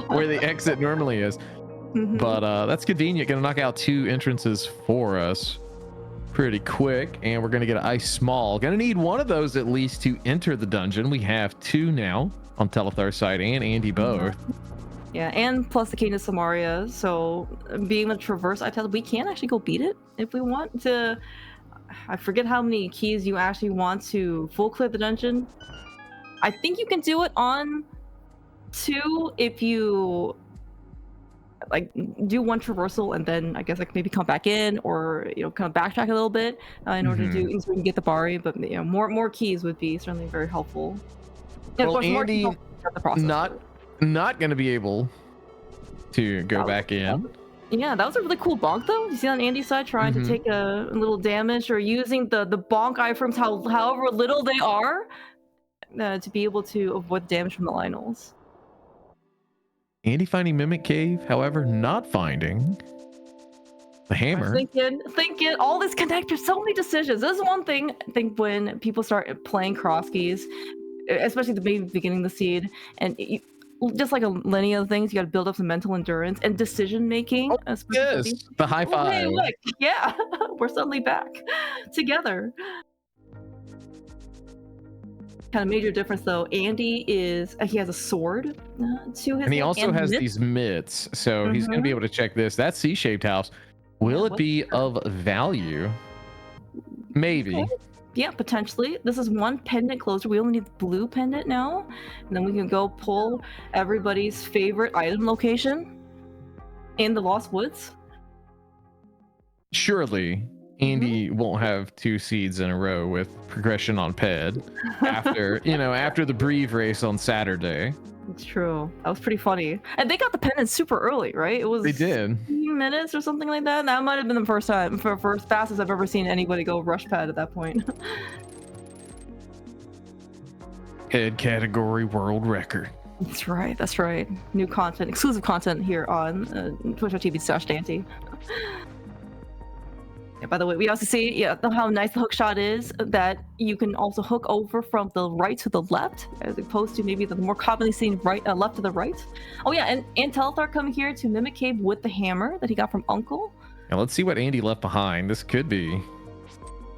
Speaker 1: where the exit normally is. But that's convenient. Gonna knock out 2 entrances for us pretty quick, and we're gonna get an ice small. Gonna need 1 of those at least to enter the dungeon. We have 2 now on telethar side and Andy both.
Speaker 2: Yeah, and plus the King of Samaria, so being able to traverse iTel, we can actually go beat it if we want to. I forget how many keys you actually want to full clear the dungeon. I think you can do it on 2 if you like do 1 traversal and then I guess like maybe come back in, or kind of backtrack a little bit in order to do, so we can get the Bari. But more keys would be certainly very helpful.
Speaker 1: Well, Andy not going to be able to go back in.
Speaker 2: Yeah, that was a really cool bonk though. You see on Andy's side trying to take a little damage, or using the bonk iframes, however little they are, to be able to avoid damage from the Lionels. Andy
Speaker 1: finding Mimic Cave, however, not finding the hammer.
Speaker 2: Thinking, all this connectors, so many decisions. This is one thing I think when people start playing CrossKeys, especially at the beginning of the seed, and just like a linear things, you got to build up some mental endurance and decision making.
Speaker 1: Oh, yes, the high five.
Speaker 2: Hey, look, yeah, we're suddenly back together. Kind of major difference though. Andy he has a sword to his,
Speaker 1: and he also has these mitts, so he's going to be able to check this. That C-shaped house. Will it be of value? Maybe. Okay.
Speaker 2: Yeah, potentially. This is 1 pendant closer. We only need the blue pendant now, and then we can go pull everybody's favorite item location in the Lost Woods.
Speaker 1: Surely Andy won't have 2 seeds in a row with progression on ped after after the Breve race on Saturday.
Speaker 2: It's true. That was pretty funny. And they got the pendants super early, right? It was,
Speaker 1: they did,
Speaker 2: 15 minutes or something like that. That might have been the first time, first fastest I've ever seen anybody go rush pad at that point.
Speaker 1: Head category world record.
Speaker 2: That's right. New content, exclusive content here on twitch.tv/Dante. Yeah, by the way, we also see how nice the hook shot is, that you can also hook over from the right to the left, as opposed to maybe the more commonly seen left to the right. Oh yeah, and telethar coming here to Mimic Cave with the hammer that he got from Uncle.
Speaker 1: Now let's see what Andy left behind. This could be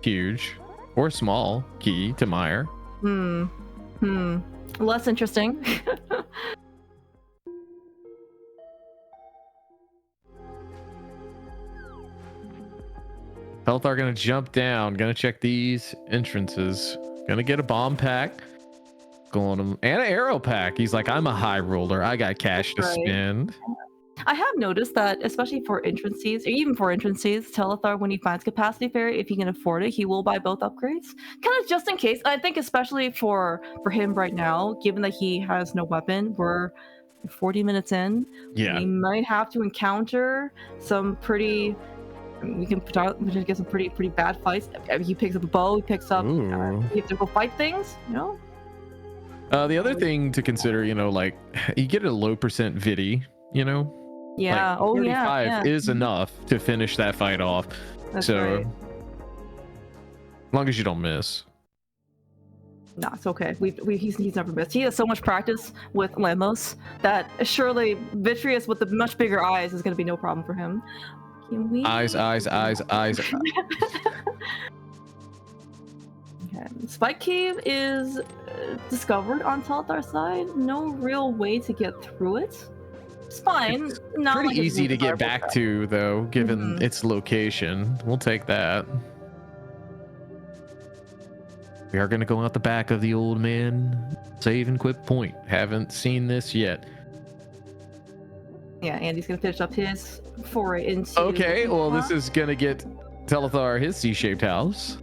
Speaker 1: huge or small key to Meyer.
Speaker 2: Less interesting.
Speaker 1: Telethar gonna jump down, gonna check these entrances, gonna get a bomb pack. on him. And an arrow pack. He's like, I'm a high roller. I got cash to
Speaker 2: Right.
Speaker 1: spend.
Speaker 2: I have noticed that, especially for entrances, or even for entrances, Telethar, when he finds Capacity Fairy, if he can afford it, he will buy both upgrades. Kind of just in case. I think especially for him right now, given that he has no weapon, we're 40 minutes in.
Speaker 1: Yeah.
Speaker 2: We might have to encounter some pretty... we can get some pretty bad fights. He picks up a bow, he picks up... we have to go fight things, you know?
Speaker 1: The other thing to consider, you know, like, you get a low percent vidi, you know?
Speaker 2: Yeah.
Speaker 1: Like,
Speaker 2: Oh,
Speaker 1: 35
Speaker 2: yeah.
Speaker 1: is enough to finish that fight off.
Speaker 2: That's
Speaker 1: so,
Speaker 2: right.
Speaker 1: as long as you don't miss.
Speaker 2: No, it's okay. He's never missed. He has so much practice with Lemos that surely Vitreous with the much bigger eyes is going to be no problem for him. Can we...
Speaker 1: Eyes.
Speaker 2: Okay. Spike Cave is discovered on Telthar's side. No real way to get through it. It's fine.
Speaker 1: It's
Speaker 2: not
Speaker 1: pretty
Speaker 2: like
Speaker 1: easy to get back to, though, given its location. We'll take that. We are going to go out the back of the old man save and quit point. Haven't seen this yet.
Speaker 2: Yeah, Andy's going to finish up his foray into...
Speaker 1: Okay, well, this is going to get Telethar his C-shaped house.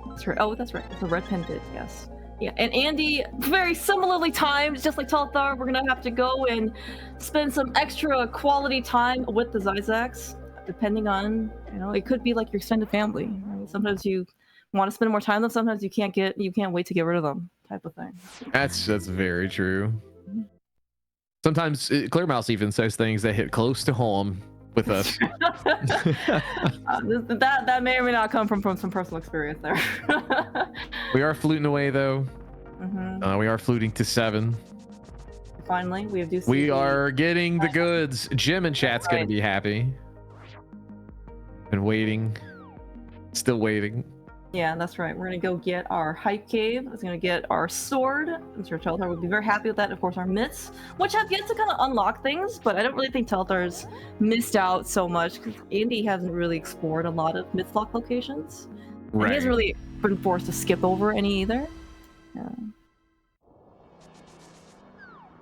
Speaker 2: That's right. Oh, that's right. It's a red pendant, yes. Yeah, and Andy, very similarly timed, just like Telethar, we're going to have to go and spend some extra quality time with the Zyzax, depending on, you know, it could be like your extended family. Right? Sometimes you want to spend more time with them, sometimes you can't wait to get rid of them, type of thing.
Speaker 1: That's very true. Sometimes Clearmouse even says things that hit close to home with us.
Speaker 2: That may or may not come from some personal experience there.
Speaker 1: We are fluting away, though. We are fluting to 7.
Speaker 2: Finally,
Speaker 1: we are getting the goods. Jim in chat's gonna be happy. Been waiting, still waiting.
Speaker 2: Yeah, that's right. We're gonna go get our hype cave. It's gonna get our sword. I'm sure Telethar would be very happy with that. Of course, our myths, which have yet to kind of unlock things, but I don't really think Telthar's missed out so much because Andy hasn't really explored a lot of myth lock locations. Right. And he hasn't really been forced to skip over any either.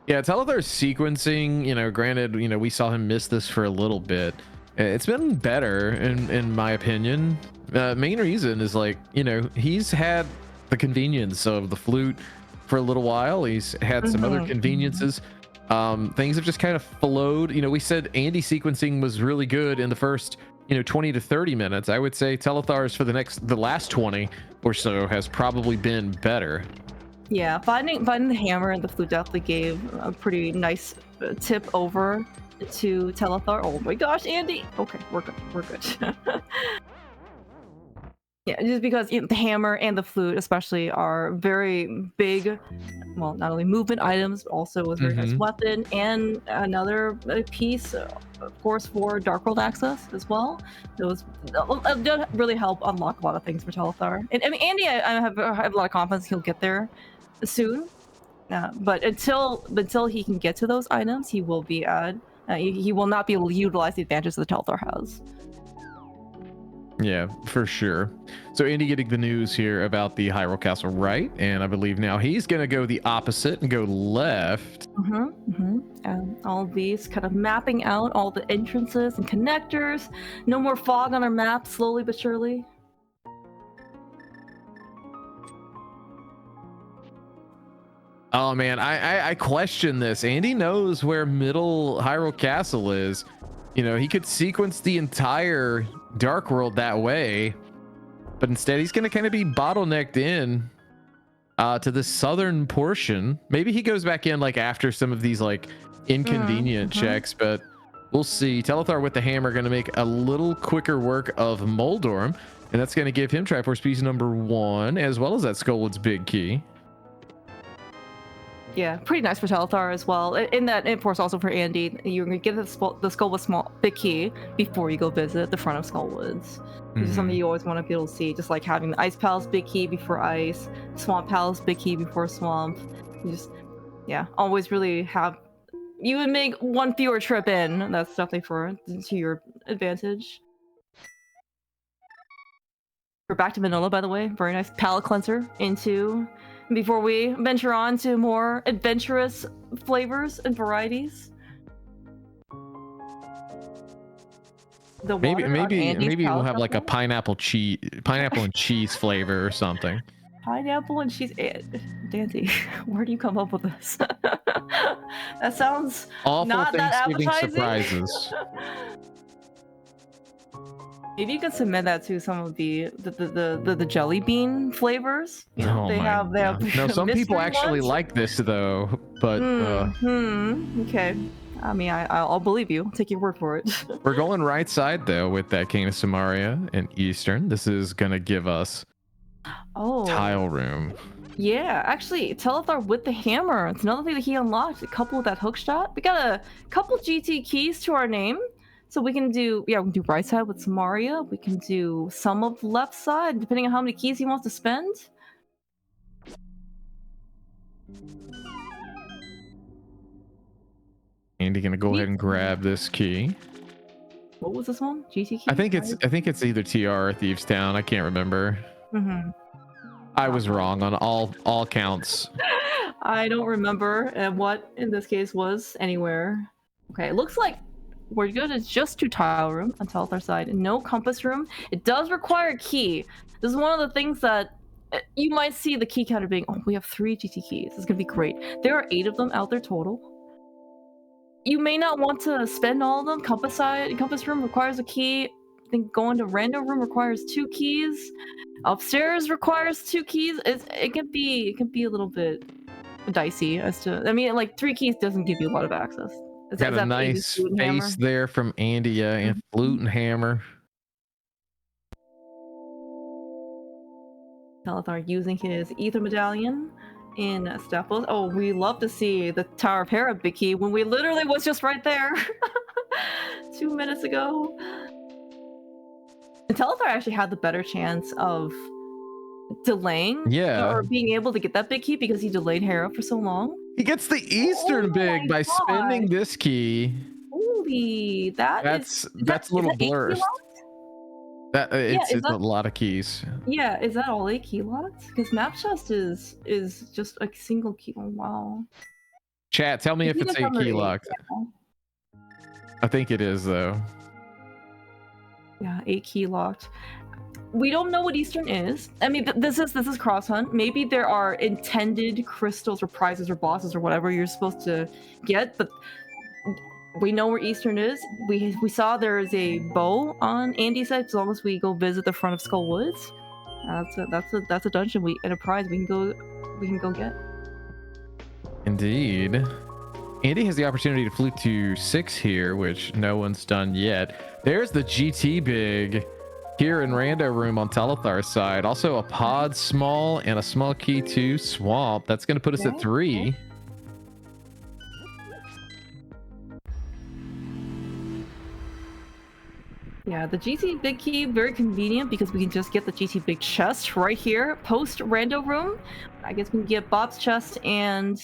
Speaker 1: Yeah, Telethar's sequencing, you know, granted, you know, we saw him miss this for a little bit. It's been better in my opinion. Main reason is, like, you know, he's had the convenience of the flute for a little while. He's had some other conveniences. Things have just kind of flowed. You know, we said Andy sequencing was really good in the first, you know, 20 to 30 minutes. I would say Telethar's for the last 20 or so has probably been better. Yeah,
Speaker 2: finding the hammer and the flute definitely gave a pretty nice tip over to Telethar. Oh my gosh, Andy! Okay, we're good. Yeah, just because the hammer and the flute especially are very big, well, not only movement items, but also a very nice weapon, and another piece, of course, for Dark World access as well. Those really help unlock a lot of things for Telethar. And I mean, Andy, I have a lot of confidence he'll get there soon. But until he can get to those items, he will be he will not be able to utilize the advantages that Telethar has.
Speaker 1: Yeah, for sure. So Andy getting the news here about the Hyrule Castle right, and I believe now he's going to go the opposite and go left.
Speaker 2: All these kind of mapping out all the entrances and connectors. No more fog on our map, slowly but surely.
Speaker 1: Oh man, I question this. Andy knows where middle Hyrule Castle is. You know, he could sequence the entire Dark World that way, but instead he's going to kind of be bottlenecked in to the southern portion. Maybe he goes back in like after some of these like inconvenient checks, but we'll see. Telethar with the hammer going to make a little quicker work of Moldorm, and that's going to give him Triforce piece number 1, as well as that Skullwood's big key.
Speaker 2: Yeah, pretty nice for Telethar as well. In that, of course, also for Andy, you're gonna get the Skullwood big key before you go visit the front of Skullwoods. This is something you always want to be able to see, just like having the Ice Palace big key before Ice, Swamp Palace big key before Swamp. You just, yeah, always really have. You would make one fewer trip in. That's definitely to your advantage. We're back to vanilla, by the way. Very nice palate cleanser before we venture on to more adventurous flavors and varieties.
Speaker 1: Maybe we'll have like a pineapple and cheese flavor or something.
Speaker 2: Pineapple and cheese. Dante, where do you come up with this? That sounds
Speaker 1: awful.
Speaker 2: Not
Speaker 1: Thanksgiving
Speaker 2: that appetizing.
Speaker 1: Surprises.
Speaker 2: Maybe you can submit that to some of the jelly bean flavors. You know, they have
Speaker 1: no, some people actually
Speaker 2: ones.
Speaker 1: like this though, but
Speaker 2: okay. I mean, I'll believe you. I'll take your word for it.
Speaker 1: We're going right side though with that Cane of Samaria and Eastern. This is gonna give us tile room.
Speaker 2: Yeah, actually, telethar with the hammer. It's another thing that he unlocked. A couple with that hook shot. We got a couple GT keys to our name. So we can do, we can do right side with Samaria. We can do some of left side, depending on how many keys he wants to spend.
Speaker 1: Andy gonna go ahead and grab this key.
Speaker 2: What was this one? GT key?
Speaker 1: I think it's either TR or Thieves Town. I can't remember. I was wrong on all counts.
Speaker 2: I don't remember what in this case was anywhere. Okay, it looks like we're good. It's just 2 tile room on telethar side and no compass room. It does require a key. This is one of the things that you might see the key counter being, we have 3 GT keys. It's gonna be great. There are 8 of them out there total. You may not want to spend all of them. Compass room requires a key. I think going to random room requires 2 keys. Upstairs requires 2 keys. It can be a little bit dicey as to. I mean, like 3 keys doesn't give you a lot of access.
Speaker 1: Got a nice face there from Andia and flute and hammer.
Speaker 2: telethar using his ether medallion in Staples. Oh, we love to see the Tower of Hera big key when we literally was just right there 2 minutes ago. And telethar actually had the better chance of delaying or being able to get that big key because he delayed Hera for so long.
Speaker 1: He gets the Eastern big by spending this key.
Speaker 2: Holy, that's
Speaker 1: a little blurred. It's a lot of keys.
Speaker 2: Yeah, is that all 8 key lots? Because map chest is just a single key. Oh, wow.
Speaker 1: Chat, tell me if it's 8 key locked. I think it is though.
Speaker 2: Yeah, 8 key locked. We don't know what Eastern is. I mean, this is CrossHunt. Maybe there are intended crystals or prizes or bosses or whatever you're supposed to get, but we know where Eastern is. We saw there is a bow on Andy's side. As long as we go visit the front of Skull Woods, that's a dungeon and a prize we can go get.
Speaker 1: Indeed. Andy has the opportunity to flute to 6 here, which no one's done yet. There's the GT big here in Rando room on Telethar's side. Also a pod small and a small key to Swamp. That's going to put us at 3.
Speaker 2: Yeah, the GT big key, very convenient because we can just get the GT big chest right here, post Rando room. I guess we can get Bob's chest and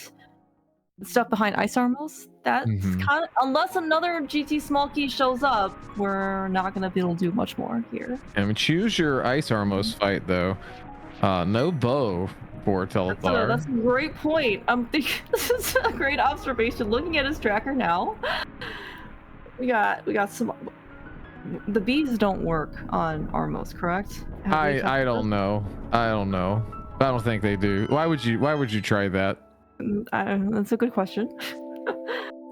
Speaker 2: stuff behind Ice Armos. That's kind of, unless another GT small key shows up, we're not gonna be able to do much more here.
Speaker 1: I mean, choose your Ice Armos fight though. No bow for Telethar.
Speaker 2: That's a great point. I'm thinking this is a great observation. Looking at his tracker now, we got some. The bees don't work on Armos, correct?
Speaker 1: I don't know. I don't think they do. Why would you try that?
Speaker 2: That's a good question.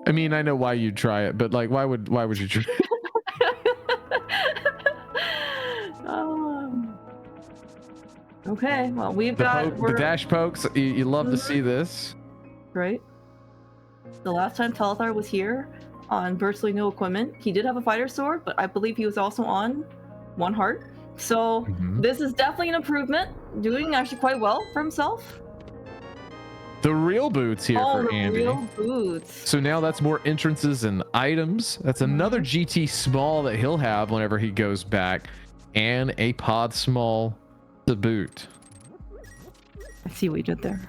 Speaker 1: I mean, I know why you'd try it, but like, why would you try it?
Speaker 2: Okay, well, we've got
Speaker 1: the dash pokes. You love to see this,
Speaker 2: right? The last time Telethar was here on virtually no equipment, he did have a fighter sword, but I believe he was also on 1 heart. So this is definitely an improvement. Doing actually quite well for himself.
Speaker 1: The real boots here for Andy.
Speaker 2: Real boots.
Speaker 1: So now that's more entrances and items. That's another GT small that he'll have whenever he goes back, and a pod small to boot.
Speaker 2: I see what you did there.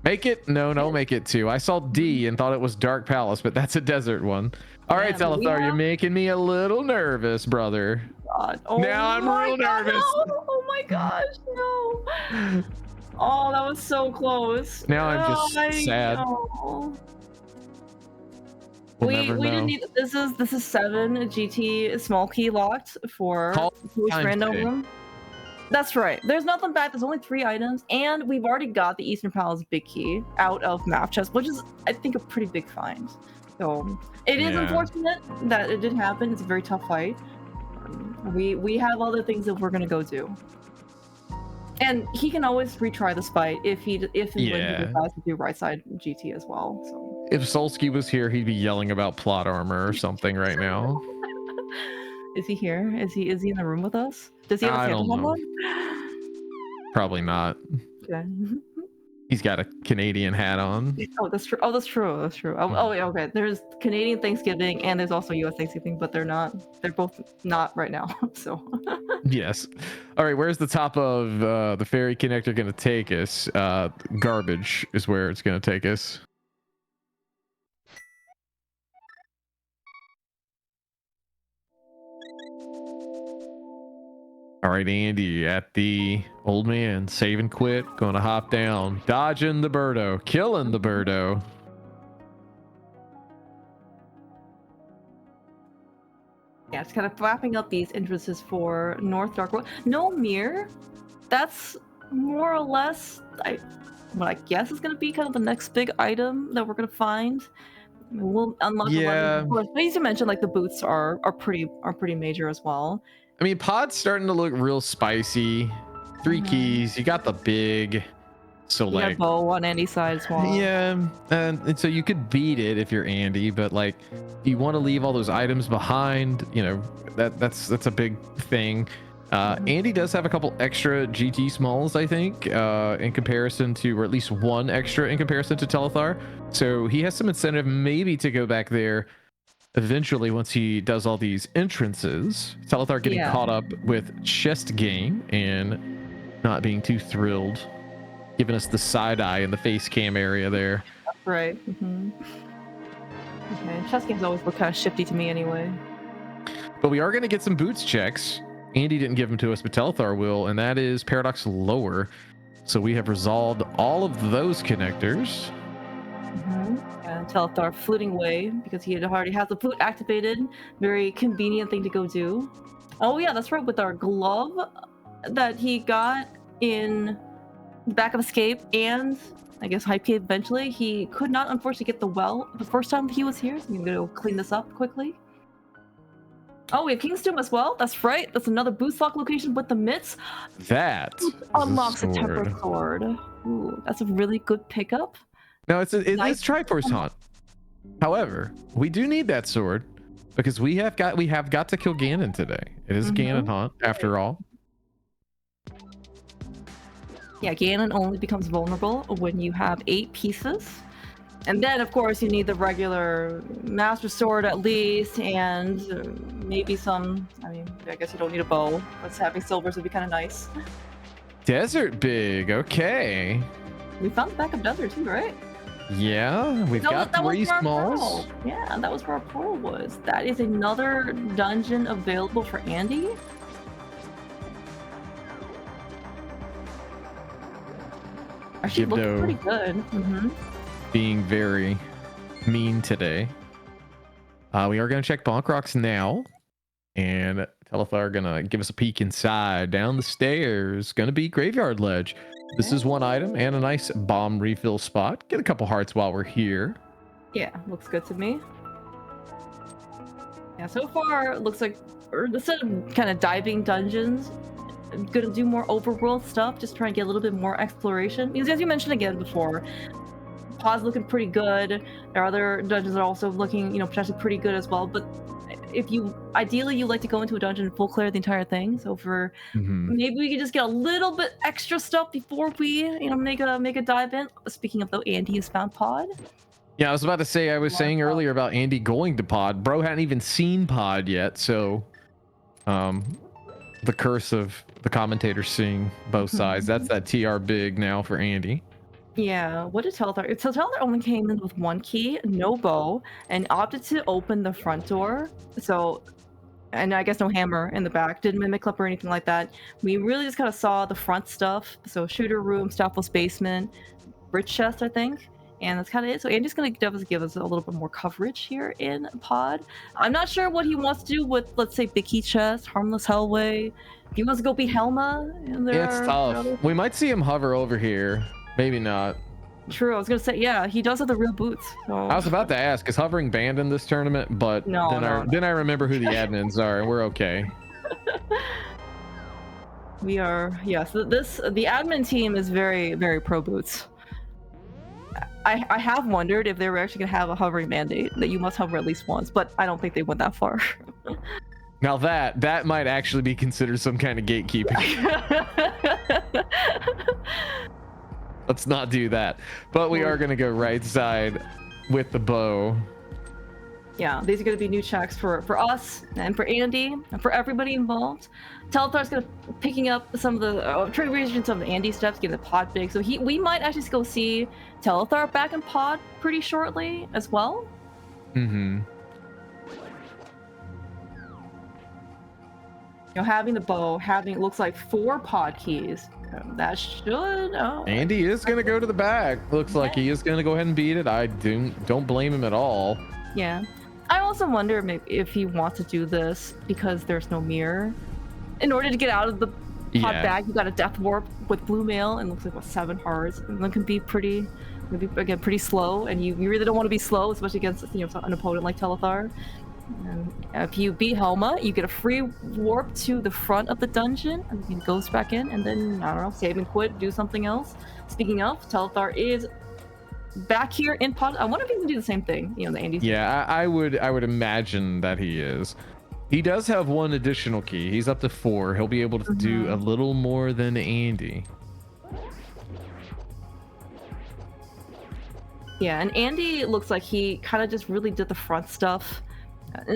Speaker 1: Make it? No, make it 2. I saw D and thought it was Dark Palace, but that's a desert one. All right, Telethar, you're making me a little nervous, brother.
Speaker 2: God. Oh
Speaker 1: now I'm real nervous.
Speaker 2: No. Oh my gosh, no. Oh, that was so close.
Speaker 1: Now I'm just sad.
Speaker 2: Know.
Speaker 1: We'll
Speaker 2: we didn't need this is 7 GT small key locked for random room. That's right. There's nothing bad. There's only 3 items, and we've already got the Eastern Palace big key out of map chest, which is, I think, a pretty big find. So it is unfortunate that it did happen. It's a very tough fight. We have other things that we're gonna go do, and he can always retry this fight if and when he decides to do right side GT as well. So
Speaker 1: if Solsky was here, he'd be yelling about plot armor or something right now.
Speaker 2: Is he here? Is he in the room with us? Does he have a Santa hat on?
Speaker 1: Probably not.
Speaker 2: Okay.
Speaker 1: He's got a Canadian hat on.
Speaker 2: Oh, that's true. Oh, that's true. That's true. Oh, yeah, okay. There's Canadian Thanksgiving and there's also US Thanksgiving, but they're both not right now. So
Speaker 1: yes. All right, where's the top of the ferry connector gonna take us? Garbage is where it's gonna take us. All right, Andy at the old man, save and quit, going to hop down, dodging the birdo, killing the birdo.
Speaker 2: Yeah, it's kind of wrapping up these entrances for North Dark World. No mirror. That's more or less what I guess is going to be kind of the next big item that we're going to find. We'll unlock a lot of course. But as you mentioned, like the boots are pretty major as well.
Speaker 1: I mean, pod's starting to look real spicy. 3 keys. You got the big. So
Speaker 2: you got bow on Andy's side as well.
Speaker 1: Yeah, and so you could beat it if you're Andy, but like, you want to leave all those items behind. You know, that's a big thing. Andy does have a couple extra GT smalls, I think, in comparison to, or at least 1 extra in comparison to Telethar. So he has some incentive maybe to go back there eventually once he does all these entrances. Telethar getting caught up with chest game and not being too thrilled, giving us the side eye in the face cam area there.
Speaker 2: Right. Okay, chest games always look kind of shifty to me anyway.
Speaker 1: But we are going to get some boots checks. Andy didn't give them to us, but Telethar will, and that is Paradox Lower. So we have resolved all of those connectors.
Speaker 2: And Telethar fluting away because he already has the flute activated. Very convenient thing to go do. Oh yeah, that's right, with our glove that he got in the back of Escape and I guess High P eventually. He could not unfortunately get the well the first time he was here, so I'm gonna go clean this up quickly. Oh, we have King's Tomb as well. That's right. That's another boost lock location with the mitts.
Speaker 1: That
Speaker 2: unlocks a tempered sword. Ooh, that's a really good pickup.
Speaker 1: No, it's Triforce Haunt. However, we do need that sword because we have got to kill Ganon today. It is Ganon Haunt after all.
Speaker 2: Yeah, Ganon only becomes vulnerable when you have 8 pieces. And then, of course, you need the regular Master Sword at least, and maybe some, I mean, I guess you don't need a bow, but having silvers would be kind of nice.
Speaker 1: Desert Big, okay.
Speaker 2: We found the backup desert too, right?
Speaker 1: Yeah, we've got 3 smalls.
Speaker 2: Yeah, that was where our portal was. That is another dungeon available for Andy. Actually, looking pretty good.
Speaker 1: Being very mean today. We are going to check Bonk Rocks now. And Telethar going to give us a peek inside. Down the stairs. Going to be Graveyard Ledge. This is 1 item and a nice bomb refill spot. Get a couple hearts while we're here.
Speaker 2: Yeah, looks good to me. Yeah, so far it looks like instead of kind of diving dungeons, I'm gonna do more overworld stuff, just try and get a little bit more exploration. Because as you mentioned again before, pod's looking pretty good. There are other dungeons that are also looking, potentially pretty good as well. But if ideally you like to go into a dungeon and full clear the entire thing. So for maybe we could just get a little bit extra stuff before we, make a dive in. Speaking of though, Andy has found pod.
Speaker 1: Yeah, I was about to say, I was saying earlier about Andy going to pod. Bro hadn't even seen pod yet, so the curse of the commentator seeing both sides. That's that TR big now for Andy.
Speaker 2: Yeah, what did telethar? So telethar only came in with one key, no bow, and opted to open the front door. So, and I guess no hammer in the back. Didn't mimic clip or anything like that. We really just kind of saw the front stuff. So shooter room, stealthless basement, bridge chest, I think. And that's kind of it. So Andy's going to give us a little bit more coverage here in pod. I'm not sure what he wants to do with, let's say, big key chest, harmless hellway. If he wants to go be Helma, and there
Speaker 1: It's
Speaker 2: are
Speaker 1: tough.
Speaker 2: other...
Speaker 1: We might see him hover over here. Maybe not.
Speaker 2: True, I was gonna say, yeah, he does have the real boots. So.
Speaker 1: I was about to ask, is hovering banned in this tournament? But then I remember who the admins are, and we're okay.
Speaker 2: We are, yes. The admin team is very, very pro boots. I have wondered if they were actually gonna have a hovering mandate that you must hover at least once, but I don't think they went that far.
Speaker 1: Now that might actually be considered some kind of gatekeeping. Let's not do that. But we are going to go right side with the bow.
Speaker 2: Yeah, these are going to be new checks for us and for Andy and for everybody involved. Telethar's going to picking up some of the trade regions of the Andy steps, getting the pod big. So we might actually go see Telethar back in pod pretty shortly as well.
Speaker 1: Mm-hmm.
Speaker 2: You know, having the bow, having looks like 4 pod keys. That should. Oh.
Speaker 1: Andy is going to go to the back. Looks like he is going to go ahead and beat it. I don't blame him at all.
Speaker 2: Yeah. I also wonder if he wants to do this because there's no mirror. In order to get out of the pod bag, you got a death warp with blue mail and looks like 7 hearts. And that can be pretty slow. And you really don't want to be slow, especially against an opponent like Telethar. And if you beat Helma, you get a free warp to the front of the dungeon, and he goes back in, and then, I don't know, save and quit, do something else. Speaking of, Telethar is back here in pod. I wonder if he can do the same thing, the Andy's.
Speaker 1: Yeah, I would imagine that he is. He does have 1 additional key. He's up to 4. He'll be able to do a little more than Andy.
Speaker 2: Yeah, and Andy looks like he kind of just really did the front stuff.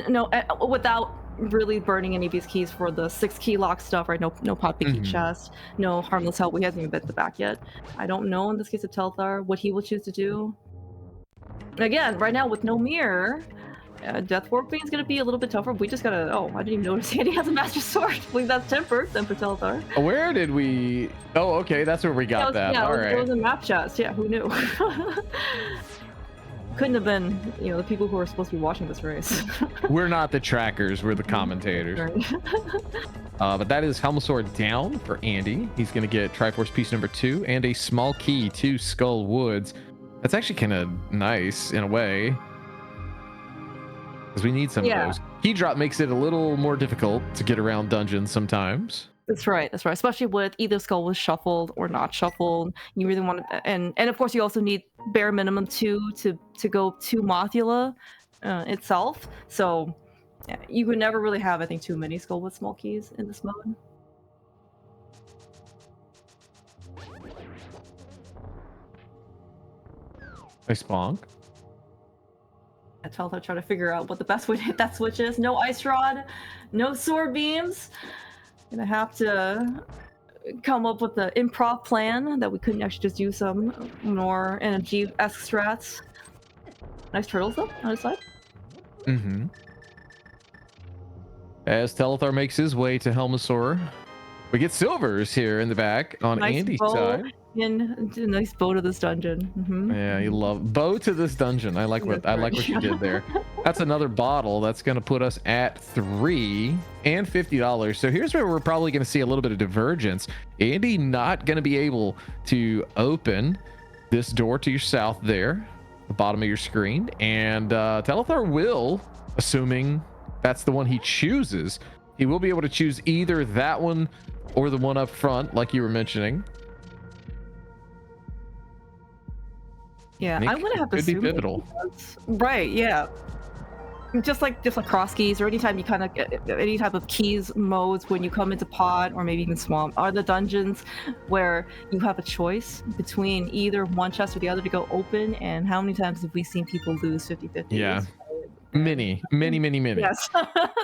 Speaker 2: No, without really burning any of these keys for the 6 key lock stuff, right? No pot picky chest, no harmless help. We hasn't even been to the back yet. I don't know in this case of Telethar what he will choose to do. Again, right now with no mirror, Death Warping is going to be a little bit tougher. We just gotta. Oh, I didn't even notice Andy has a Master Sword. I believe that's tempered then for Telethar.
Speaker 1: Where did we? Oh, okay, that's where we got that.
Speaker 2: Yeah,
Speaker 1: all right.
Speaker 2: It was a map chest. Yeah, who knew? Couldn't have been, the people who are supposed to be watching this race.
Speaker 1: We're not the trackers, we're the commentators.
Speaker 2: Right.
Speaker 1: But that is Helm Sword down for Andy. He's going to get Triforce piece number 2 and a small key to Skull Woods. That's actually kind of nice in a way, because we need some of those. Keydrop makes it a little more difficult to get around dungeons sometimes.
Speaker 2: That's right. Especially with either Skull was shuffled or not shuffled. You really want to, and of course you also need bare minimum 2 to go to Mothula itself. So you could never really have, I think, too many Skull with small keys in this mode.
Speaker 1: Nice bonk.
Speaker 2: I tell her try to figure out what the best way to hit that switch is. No ice rod, no sword beams. Gonna have to come up with the improv plan that we couldn't actually just use some more NMG-esque strats. Nice turtles though on his side.
Speaker 1: As Telethar makes his way to Helmasaur, we get silvers here in the back on Andy's side.
Speaker 2: In a nice bow to this dungeon.
Speaker 1: Yeah, you love bow to this dungeon. I like what you did there. That's another bottle. That's going to put us at $3 and $50. So here's where we're probably going to see a little bit of divergence. Andy not going to be able to open this door to your south there, the bottom of your screen, and Telethar will, assuming that's the one he chooses, he will be able to choose either that one or the one up front, like you were mentioning.
Speaker 2: Yeah, I'm gonna have to
Speaker 1: could be pivotal.
Speaker 2: Right, yeah. Just like CrossKeys, or anytime you kind of get any type of keys modes when you come into pod or maybe even swamp, are the dungeons where you have a choice between either one chest or the other to go open. And how many times have we seen people lose 50-50?
Speaker 1: Yeah. Many.
Speaker 2: Yes,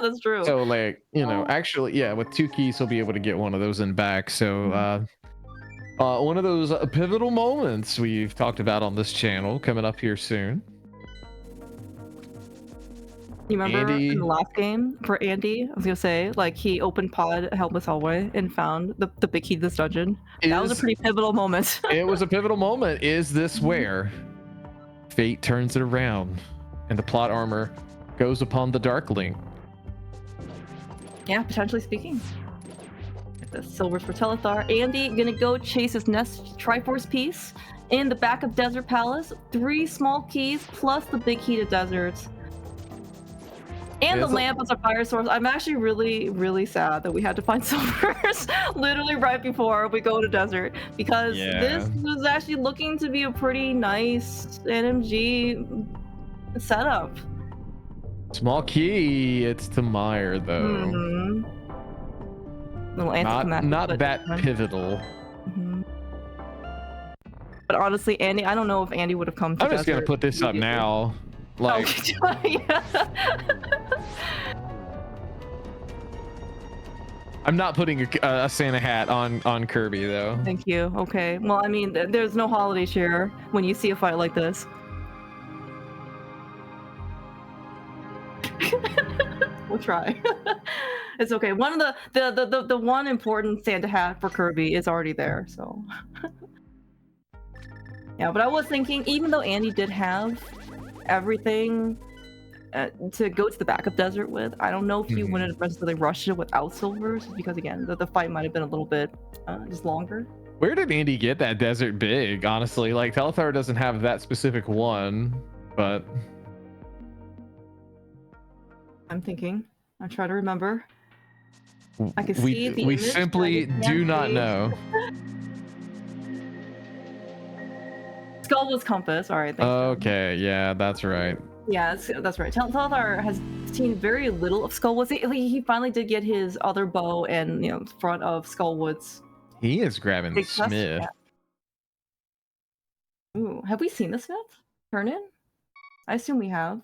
Speaker 2: that's true.
Speaker 1: So like, actually, yeah, with 2 keys he'll be able to get one of those in back. So One of those pivotal moments we've talked about on this channel coming up here soon.
Speaker 2: You remember
Speaker 1: Andy,
Speaker 2: in the last game for Andy? I was gonna say, like, he opened Pod Helpless Hallway and found the big key to this dungeon. That was a pretty pivotal moment.
Speaker 1: It was a pivotal moment. Is this where fate turns it around and the plot armor goes upon the Darkling?
Speaker 2: Yeah, potentially speaking. The silvers for Telethar. Andy gonna go chase his next Triforce piece in the back of Desert Palace. 3 small keys plus the big key to deserts. And the lamp as a fire source. I'm actually really, really sad that we had to find silvers literally right before we go to desert, because this was actually looking to be a pretty nice NMG setup.
Speaker 1: Small key. It's to Meyer though. Not that pivotal.
Speaker 2: But honestly, Andy, I don't know if Andy would have come to
Speaker 1: I'm just gonna put this up now. Like, I'm not putting a Santa hat on Kirby though.
Speaker 2: Thank you. Okay. Well, I mean, there's no holiday cheer when you see a fight like this. We'll try. It's okay. One of the one important Santa hat for Kirby is already there, so. Yeah, but I was thinking, even though Andy did have everything to go to the backup desert with, I don't know if you wouldn't necessarily rush it without silvers, because again, the fight might have been a little bit just longer.
Speaker 1: Where did Andy get that desert big? Honestly, like Telethar doesn't have that specific one, but
Speaker 2: I'm thinking. I try to remember. I can see the
Speaker 1: we
Speaker 2: image,
Speaker 1: simply do not know.
Speaker 2: Skullwood's compass. All right.
Speaker 1: Okay, yeah, that's right.
Speaker 2: Yeah, that's right. Telethar has seen very little of Skullwood's. He finally did get his other bow and, you know, front of Skullwood's.
Speaker 1: He is grabbing the Smith.
Speaker 2: Yeah. Ooh, have we seen the Smith turn in? I assume we have.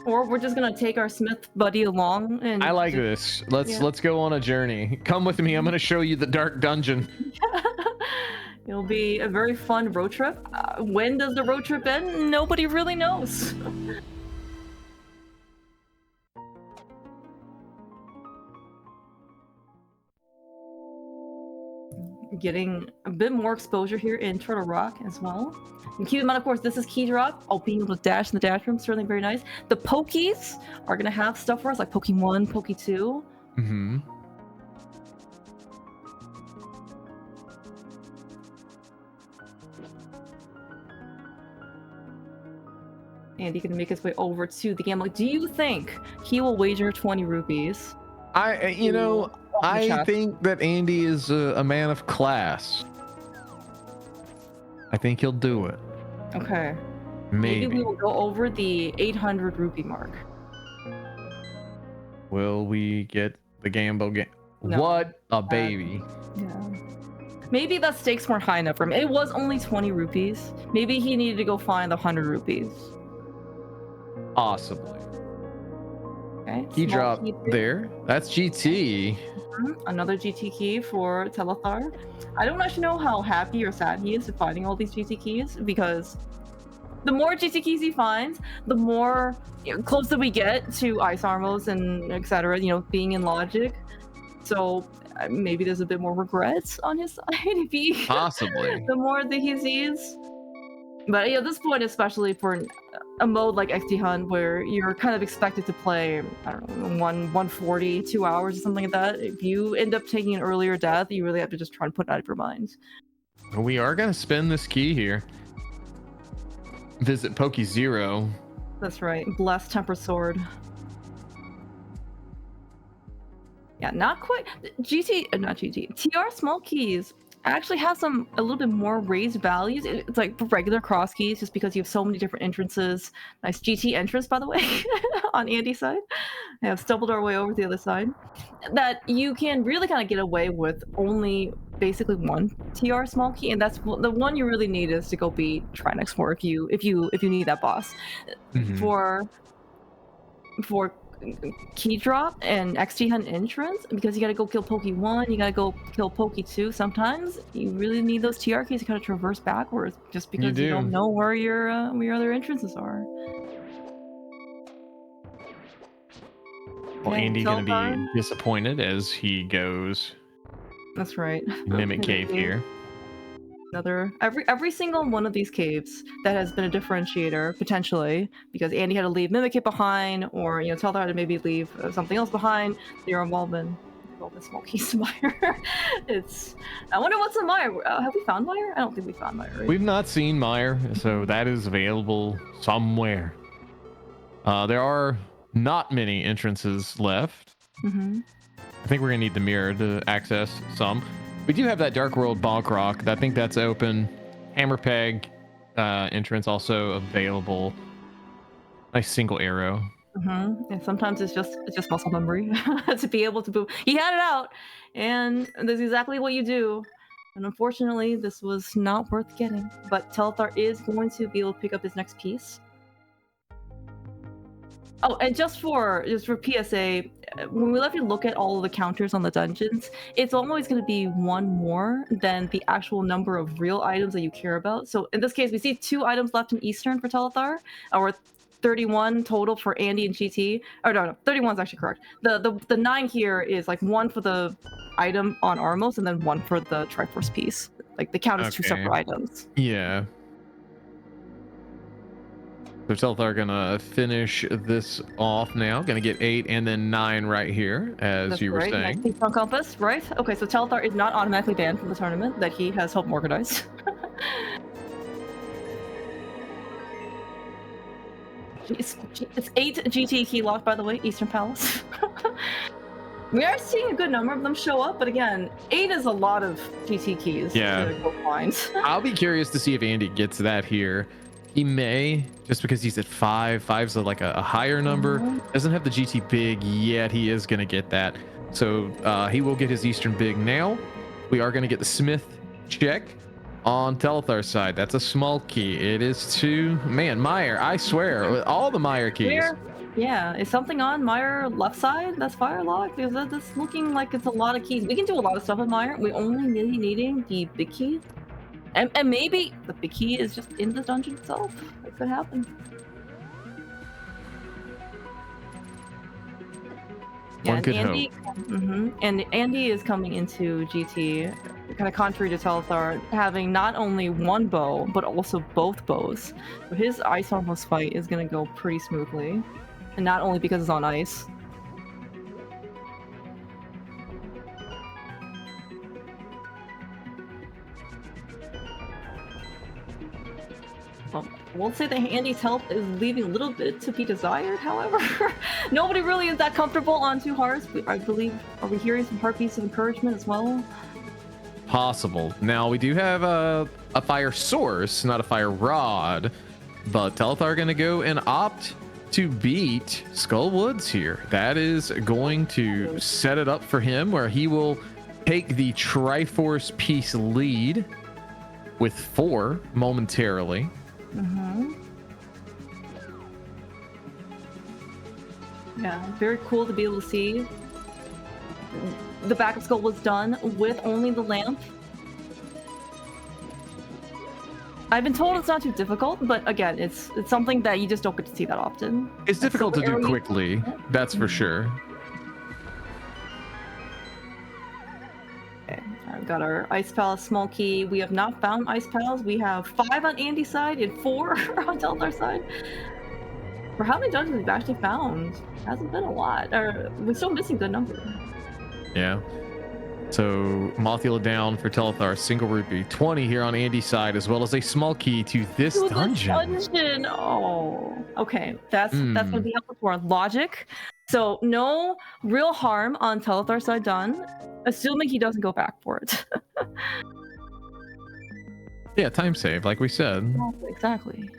Speaker 2: Or we're just gonna take our Smith buddy along and.
Speaker 1: I like this. Let's go on a journey. Come with me. I'm gonna show you the dark dungeon.
Speaker 2: It'll be a very fun road trip. When does the road trip end? Nobody really knows. Getting a bit more exposure here in Turtle Rock as well. And keep in mind, of course, this is Keydrop. Oh, being able to dash in the dash room, certainly very nice. The Pokies are gonna have stuff for us, like Poke 1, Poke 2. Andy gonna make his way over to the game. Like, do you think he will wager 20 rupees?
Speaker 1: I think that Andy is a man of class. I think he'll do it.
Speaker 2: Okay.
Speaker 1: Maybe
Speaker 2: we will go over the 800 rupee mark.
Speaker 1: Will we get the Gambo game?
Speaker 2: No.
Speaker 1: What a baby.
Speaker 2: Yeah. Maybe the stakes weren't high enough for him. It was only 20 rupees. Maybe he needed to go find the 100 rupees.
Speaker 1: Possibly.
Speaker 2: Okay.
Speaker 1: Keydrop there. That's GT.
Speaker 2: Another GT key for Telethar. I don't actually know how happy or sad he is finding all these GT keys, because the more GT keys he finds, the more closer we get to Ice Armos and etc. You know, being in Logic. So maybe there's a bit more regrets on his side if he
Speaker 1: possibly
Speaker 2: the more that he sees. But yeah, at this point, especially for a mode like xDHunt, where you're kind of expected to play, I don't know, 140, 2 hours or something like that, if you end up taking an earlier death, you really have to just try and put it out of your mind.
Speaker 1: We are going to spin this key here. Visit Poke 0.
Speaker 2: That's right. Blessed Temper Sword. Yeah, not quite. TR small keys actually has a little bit more raised values. It's like regular CrossKeys, just because you have so many different entrances. Nice GT entrance, by the way, on Andy's side. I have stumbled our way over to the other side. That you can really kind of get away with only basically one TR small key, and that's the one you really need is to go beat Trinex 4 if you need that boss. For Keydrop and xDHunt entrance, because you gotta go kill Poke 1, you gotta go kill Poke 2. Sometims you really need those TR keys to kind of traverse backwards, just because you don't know where your other entrances are.
Speaker 1: Well, Andy's gonna be disappointed as he goes.
Speaker 2: That's right.
Speaker 1: Mimic cave here.
Speaker 2: Every single one of these caves that has been a differentiator potentially, because Andy had to leave Mimic Cave behind, or Telethar had to maybe leave something else behind. Your involvement small keys to Mire. I wonder what's in Mire. Have we found Mire? I don't think we found Mire. Right?
Speaker 1: We've not seen Mire, so that is available somewhere. There are not many entrances left. I think we're gonna need the mirror to access some. We do have that Dark World Bonk Rock. I think that's open. Hammer Peg entrance also available. Nice single arrow.
Speaker 2: And sometimes it's just muscle memory to be able to move. He had it out, and that's exactly what you do. And unfortunately, this was not worth getting. But Telethar is going to be able to pick up his next piece. Oh, and just for PSA, when we let you look at all of the counters on the dungeons, it's always going to be one more than the actual number of real items that you care about. So in this case, we see 2 items left in Eastern for Telethar, or 31 total for Andy and GT. Or no, 31 is actually correct. The 9 here is like 1 for the item on Armos, and then 1 for the Triforce piece. Like they count as 2 separate items.
Speaker 1: Yeah. So Telethar gonna finish this off now. Gonna get 8 and then 9 right here, as That's you were saying.
Speaker 2: Nice. On compass, right? Okay, so Telethar is not automatically banned from the tournament that he has helped organize. it's 8 GT key lock, by the way, Eastern Palace. We are seeing a good number of them show up, but again, 8 is a lot of GT keys to go find.
Speaker 1: I'll be curious to see if Andy gets that here. He may, just because he's at 5. 5's like a higher number. Doesn't have the GT big yet. He is going to get that. So he will get his Eastern big now. We are going to get the Smith check on Telethar's side. That's a small key. It is to, man, Mire. I swear, all the Mire keys.
Speaker 2: Yeah, is something on Mire left side? That's Firelock? Because that's looking like it's a lot of keys. We can do a lot of stuff with Mire. We only really needing the big key. And maybe the big key is just in the dungeon itself. That could happen.
Speaker 1: One could hope.
Speaker 2: And Andy is coming into GT, kind of contrary to Telethar, having not only 1 bow, but also both bows. So his Ice Armos fight is going to go pretty smoothly. And not only because it's on ice. We'll say that Andy's health is leaving a little bit to be desired, however. Nobody really is that comfortable on 2 hearts. I believe, are we hearing some heartbeats of encouragement as well?
Speaker 1: Possible. Now, we do have a fire source, not a fire rod, but Telethar going to go and opt to beat Skull Woods here. That is going to set it up for him, where he will take the Triforce piece lead with 4 momentarily.
Speaker 2: Yeah, very cool to be able to see. The backup skull was done with only the lamp. I've been told it's not too difficult, but again, it's something that you just don't get to see that often.
Speaker 1: It's difficult to do quickly, that's for sure.
Speaker 2: Okay, I've got our Ice Palace small key. We have not found Ice Palace. We have 5 on Andy's side and 4 on Telthar's side. For how many dungeons we've actually found, hasn't been a lot. We're still missing a good number.
Speaker 1: Yeah. So Mothula down for Telethar, single rupee, 20 here on Andy's side, as well as a small key to this dungeon.
Speaker 2: Oh, okay. That's gonna be helpful for logic. So no real harm on Telethar's side done, assuming he doesn't go back for it.
Speaker 1: Yeah, time save, like we said.
Speaker 2: Exactly.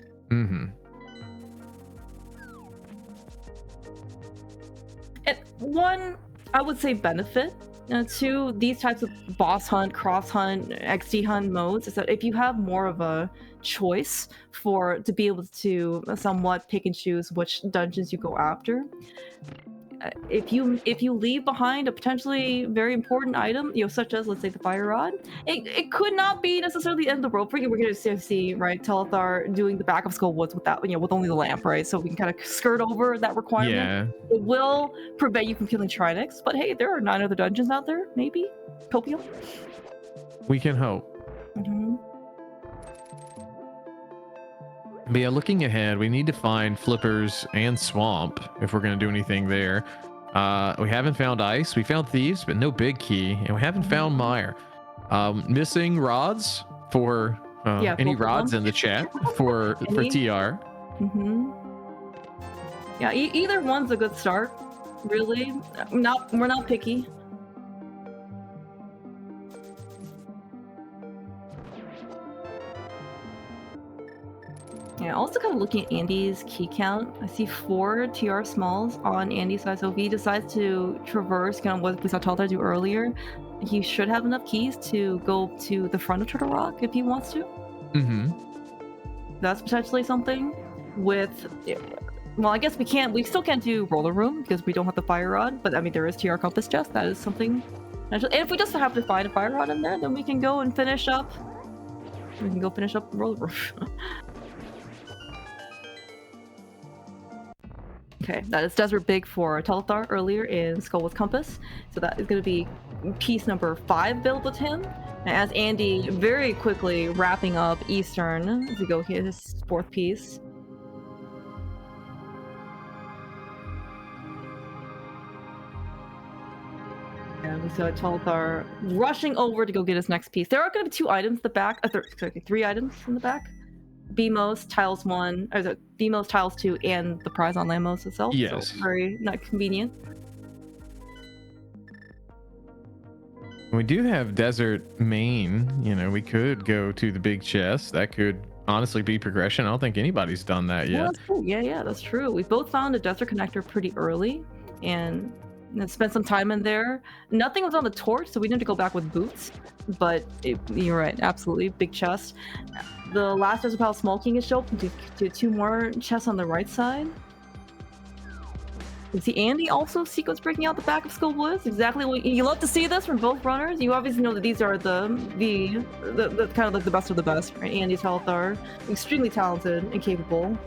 Speaker 1: And
Speaker 2: one, I would say, benefit to these types of boss hunt, cross hunt, xDHunt modes is that if you have more of a choice to be able to somewhat pick and choose which dungeons you go after, if you leave behind a potentially very important item, such as, let's say, the fire rod, it could not be necessarily the end of the world for you. We're going to see, right, Telethar doing the back of Skull Woods without, with only the lamp, right? So we can kind of skirt over that requirement.
Speaker 1: Yeah.
Speaker 2: It will prevent you from killing Trinix, but hey, there are 9 other dungeons out there, maybe. Copium.
Speaker 1: We can hope.
Speaker 2: Mm-hmm.
Speaker 1: But yeah, looking ahead, we need to find Flippers and Swamp if we're going to do anything there. We haven't found Ice. We found Thieves, but no big key. And we haven't found Mire. Missing rods for any rods in the chat for TR.
Speaker 2: Mm-hmm. Yeah, either one's a good start, really. We're not picky. Yeah, also kind of looking at Andy's key count. I see 4 TR smalls on Andy's side, so if he decides to traverse kind of what we saw Telethar do earlier, he should have enough keys to go to the front of Turtle Rock if he wants to.
Speaker 1: Mm-hmm.
Speaker 2: That's potentially something with... Well, I guess we still can't do Roller Room because we don't have the Fire Rod, but I mean, there is TR Compass Chest. That is something... And if we just have to find a Fire Rod in there, then we can go and finish up... We can go finish up Roller Room. Okay, that is Desert Big for Telethar earlier in Skull with Compass. So that is going to be piece number 5 build with him. And as Andy very quickly wrapping up Eastern as we go hit his 4th piece. And we saw Telethar rushing over to go get his next piece. There are going to be 2 items in the back, 3 items in the back. BMOS, Tiles 1, or BMOS, Tiles 2, and the prize on Lamos itself.
Speaker 1: Yes.
Speaker 2: So very not convenient.
Speaker 1: We do have Desert Main. We could go to the big chest. That could honestly be progression. I don't think anybody's done that yet.
Speaker 2: That's true. Yeah, that's true. We both found a desert connector pretty early and spent some time in there. Nothing was on the torch, so we need to go back with boots. But you're right, absolutely. Big chest. The last Desert Palace Small King is shown to 2 more chests on the right side. You see Andy also sequence breaking out the back of Skull Woods. Exactly what you love to see this from both runners. You obviously know that these are the kind of like the best of the best, right? Andy, Telethar, extremely talented and capable.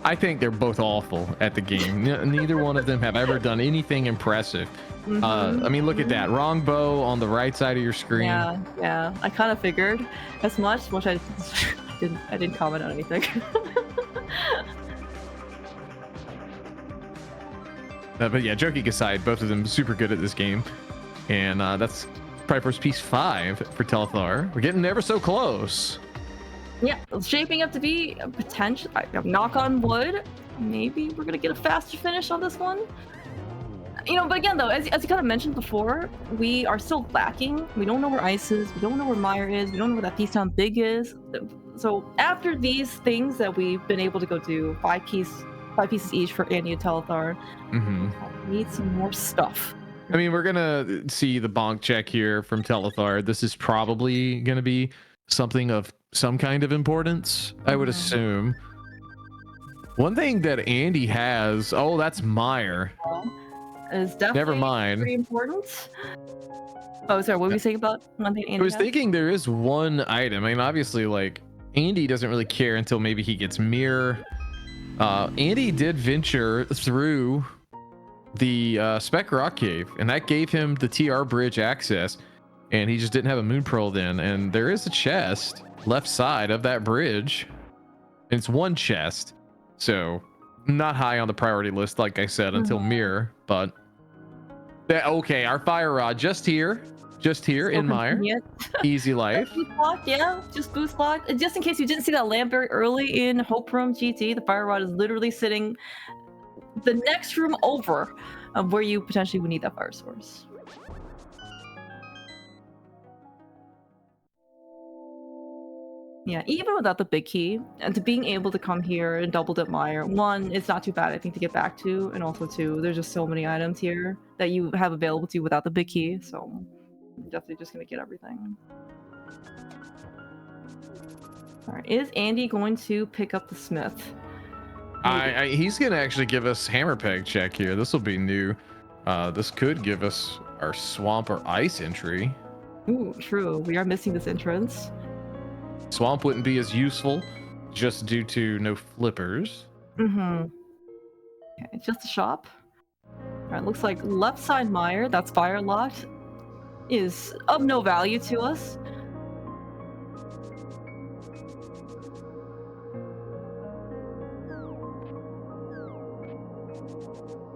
Speaker 1: I think they're both awful at the game. Neither one of them have ever done anything impressive. Mm-hmm. I mean, look at that. Wrong bow on the right side of your screen.
Speaker 2: Yeah. I kind of figured as much, which I didn't comment on anything.
Speaker 1: But yeah, joking aside, both of them super good at this game. And that's Triforce piece 5 for Telethar. We're getting ever so close.
Speaker 2: Yeah, it's shaping up to be a potential. Knock on wood. Maybe we're gonna get a faster finish on this one. But again, though, as you kind of mentioned before, we are still lacking. We don't know where Ice is. We don't know where Mire is. We don't know where that Peacetown Big is. So after these things that we've been able to go do, 5 pieces each for Andy and Telethar, we need some more stuff.
Speaker 1: I mean, we're gonna see the bonk check here from Telethar. This is probably gonna be something of some kind of importance, I would assume. One thing that Andy has, that's Mire.
Speaker 2: Is definitely
Speaker 1: never mind.
Speaker 2: Pretty important. Oh, sorry, what were you saying about one thing Andy
Speaker 1: I was thinking there is one item. I mean, obviously, like, Andy doesn't really care until maybe he gets Mirror. Andy did venture through the Spec Rock Cave, and that gave him the TR bridge access, and he just didn't have a Moon Pearl then. And there is a chest left side of that bridge, and it's 1 chest, so not high on the priority list, like I said, until Mirror. But okay, our fire rod just here in Mire. Easy life.
Speaker 2: Boost block, yeah, just boost block. Just in case you didn't see that lamp very early in Hope Room GT, the fire rod is literally sitting the next room over where you potentially would need that fire source. Yeah, even without the big key, and to being able to come here and double dip Mire, one, it's not too bad, I think, to get back to, and also two, there's just so many items here that you have available to you without the big key, so I'm definitely just gonna get everything. Alright, is Andy going to pick up the smith?
Speaker 1: He's gonna actually give us hammer peg check here. This will be new. This could give us our swamp or ice entry.
Speaker 2: Ooh, true. We are missing this entrance.
Speaker 1: Swamp wouldn't be as useful just due to no flippers.
Speaker 2: Mm-hmm. Okay, just a shop. Alright, looks like left side Mire, that's fire locked, is of no value to us.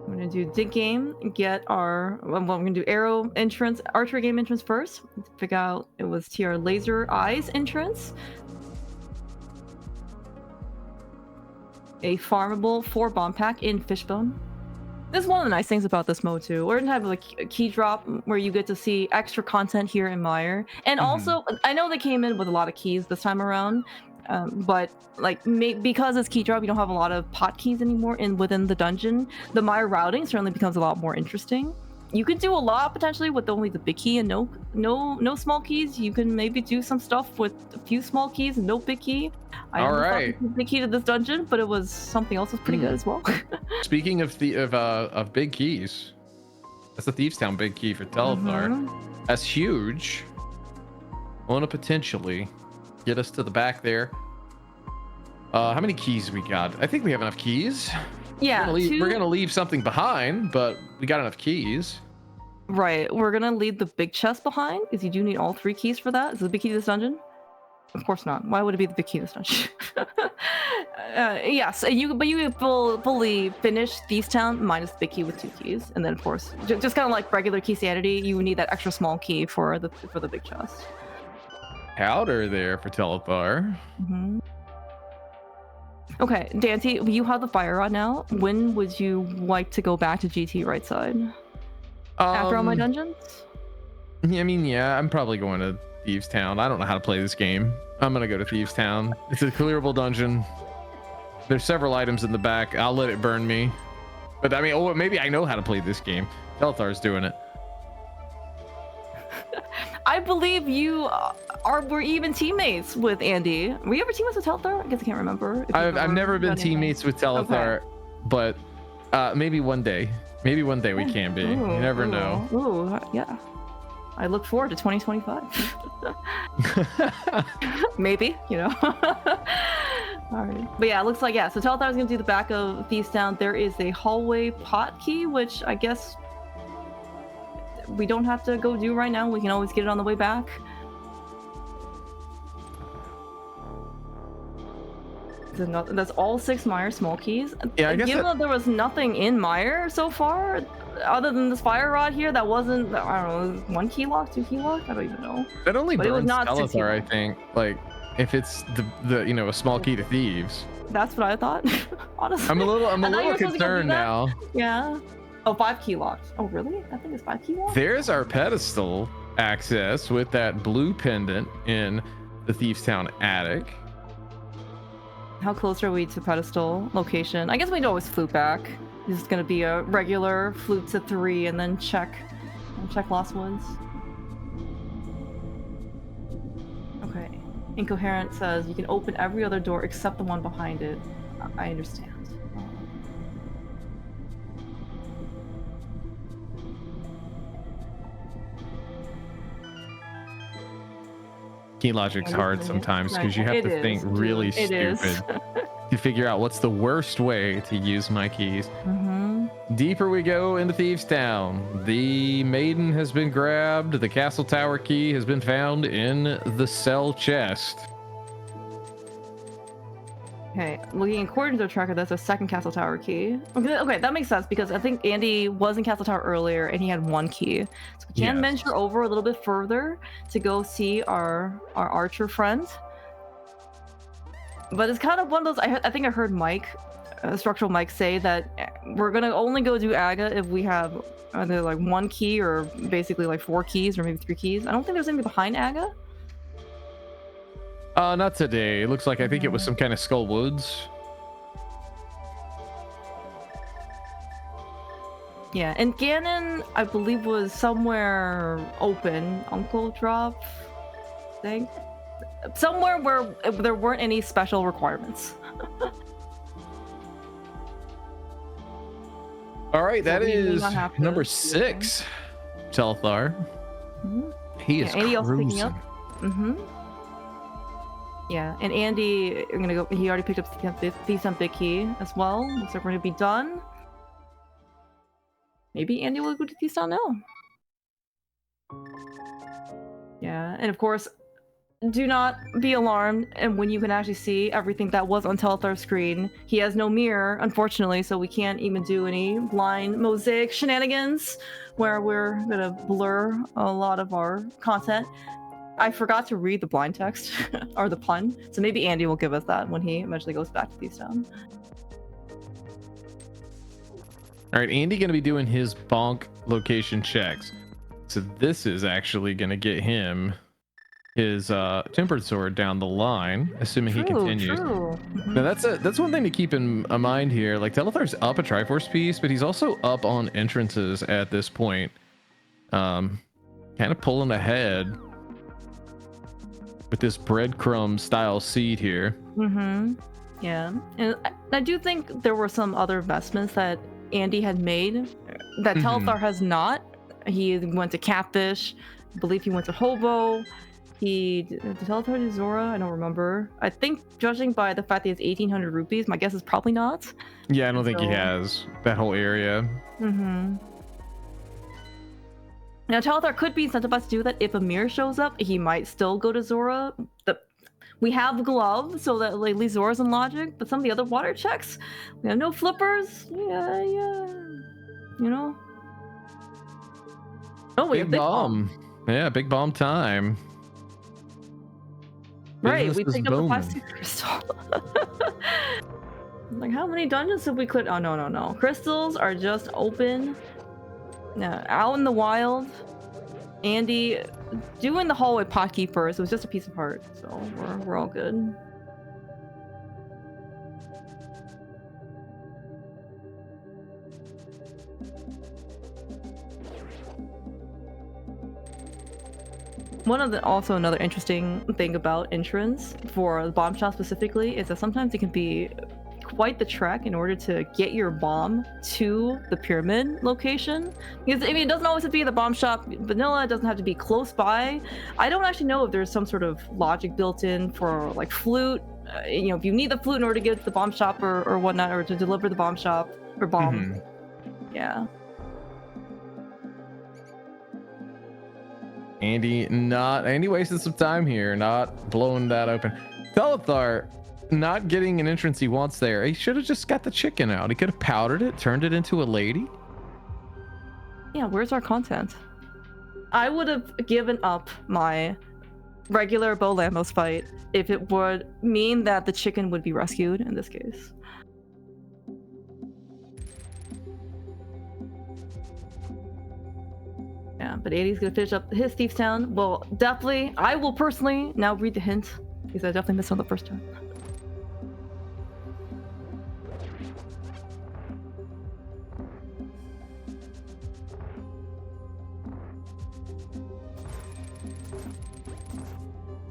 Speaker 2: I'm gonna do dig game and get our. Well, I'm gonna do arrow entrance, archery game entrance first. Figure out it was TR laser eyes entrance. A farmable 4 bomb pack in Fishbone. This is one of the nice things about this mode too. We're gonna have like a key drop where you get to see extra content here in Mire, and also I know they came in with a lot of keys this time around. But like because it's key drop, you don't have a lot of pot keys anymore within the dungeon. The Mire routing certainly becomes a lot more interesting. You could do a lot potentially with only the big key and no small keys. You can maybe do some stuff with a few small keys and no big key. I
Speaker 1: All
Speaker 2: almost
Speaker 1: right.
Speaker 2: thought the big key to this dungeon, but it was something else was pretty good as well.
Speaker 1: Speaking of big keys, that's the Thieves Town big key for telethar. That's huge. Want to potentially get us to the back there. How many keys we got? I think we have enough keys.
Speaker 2: Yeah,
Speaker 1: we're gonna leave something behind, but we got enough keys.
Speaker 2: Right, we're gonna leave the big chest behind because you do need all 3 keys for that. Is it the big key to this dungeon? Of course not. Why would it be the big key to this dungeon? Yes, but you fully finish Thieves Town minus the big key with 2 keys, and then of course, just kind of like regular key sanity, you need that extra small key for the big chest.
Speaker 1: Powder there for telethar.
Speaker 2: Okay, Dante, you have the fire rod now. When would you like to go back to GT right side? After all my dungeons?
Speaker 1: I mean, yeah, I'm probably going to Thieves Town. I don't know how to play this game. I'm gonna go to Thieves Town. It's a clearable dungeon. There's several items in the back. I'll let it burn me. But I mean, maybe I know how to play this game. Telethar's doing it.
Speaker 2: I believe we're even teammates with Andy. Were you ever teammates with Telethar? I guess I can't remember.
Speaker 1: I've never been teammates with Telethar, but maybe one day. Maybe one day we can be. You never know.
Speaker 2: Ooh, yeah. I look forward to 2025. Maybe, you know. All right. But yeah, it looks like, yeah, so Telethar's gonna do the back of Thieves Town. There is a hallway pot key, which I guess we don't have to go do right now. We can always get it on the way back. That's all 6 Mire small keys.
Speaker 1: Yeah, I guess
Speaker 2: given that there was nothing in Mire so far, other than this fire rod here, that wasn't, I don't know, 1 key lock, 2 key lock? I don't even know.
Speaker 1: That only
Speaker 2: but
Speaker 1: burns Telethar, I think. Like, if it's the a small key to thieves.
Speaker 2: That's what I thought. Honestly,
Speaker 1: I'm a little concerned now.
Speaker 2: Yeah. Oh, 5 key locked. Oh, really? I think it's 5 key locked.
Speaker 1: There's our pedestal access with that blue pendant in the Thieves Town attic.
Speaker 2: How close are we to pedestal location? I guess we'd always flute back. This is gonna be a regular flute to 3 and then check Lost Woods. Okay. Incoherent says you can open every other door except the one behind it. I understand.
Speaker 1: Key logic's hard sometimes because you have to think really stupid to figure out what's the worst way to use my keys. Deeper we go into Thieves Town. The maiden has been grabbed. The castle tower key has been found in the cell chest.
Speaker 2: Okay, looking according to the tracker, that's a second castle tower key. Okay, that makes sense because I think Andy was in castle tower earlier and he had 1 key. So we can venture over a little bit further to go see our archer friend. But it's kind of one of those, I think I heard Mike, Structural Mike, say that we're gonna only go do Aga if we have either like 1 key or basically like 4 keys or maybe 3 keys. I don't think there's anything behind Aga.
Speaker 1: Not today. It looks like I think it was some kind of Skull Woods.
Speaker 2: Yeah, and Ganon, I believe, was somewhere open. Uncle Drop, I think. Somewhere where there weren't any special requirements.
Speaker 1: All right, that is number 6. Telethar. He is cruising.
Speaker 2: Yeah, and Andy, I'm gonna go. He already picked up the big key as well. Looks like we're gonna be done. Maybe Andy will go to T-Star now. Yeah, and of course, do not be alarmed. And when you can actually see everything that was on Telethar's screen, he has no mirror, unfortunately, so we can't even do any blind mosaic shenanigans where we're gonna blur a lot of our content. I forgot to read the blind text or the pun, so maybe Andy will give us that when he eventually goes back to T-Star.
Speaker 1: All right, Andy gonna be doing his bonk location checks, so this is actually gonna get him his tempered sword down the line, assuming he continues. Now that's one thing to keep in mind here. Like, Telethar's up a Triforce piece, but he's also up on entrances at this point, kind of pulling ahead with this breadcrumb style seed here.
Speaker 2: Yeah, and I do think there were some other investments that Andy had made that Telethar has not. He went to Catfish, I believe he went to Hobo. Did Telethar to Zora? I don't remember. I think, judging by the fact that he has 1,800 rupees, my guess is probably not.
Speaker 1: Yeah, I don't think he has that whole area.
Speaker 2: Now, Telethar could be incentivized to do that. If Amir shows up, he might still go to Zora. We have Glove, so that at least Zora's in logic, but some of the other water checks, we have no flippers. Yeah. You know? Oh, we have Big Bomb.
Speaker 1: Yeah, Big Bomb time.
Speaker 2: Right, we picked up the 5 crystal. Like, how many dungeons have we cleared? Oh, no. Crystals are just open. Now, out in the wild. Andy doing the hallway potkey first. It was just a piece of heart, so we're all good. Also another interesting thing about entrance for the bomb shop specifically is that sometimes it can be quite the trek in order to get your bomb to the pyramid location. Because, I mean, it doesn't always have to be the bomb shop vanilla, it doesn't have to be close by. I don't actually know if there's some sort of logic built in for, like, flute. You know, if you need the flute in order to get to the bomb shop or whatnot, or to deliver the bomb shop or bomb. Yeah.
Speaker 1: Andy wasted some time here, not blowing that open. Telethar not getting an entrance he wants there. He should have just got the chicken out. He could have powdered it, turned it into a lady.
Speaker 2: Yeah, where's our content? I would have given up my regular Bo Lamos fight if it would mean that the chicken would be rescued in this case. Yeah, but Andy's gonna finish up his Thieves Town. Well, definitely, I will personally now read the hint because I definitely missed on the first time.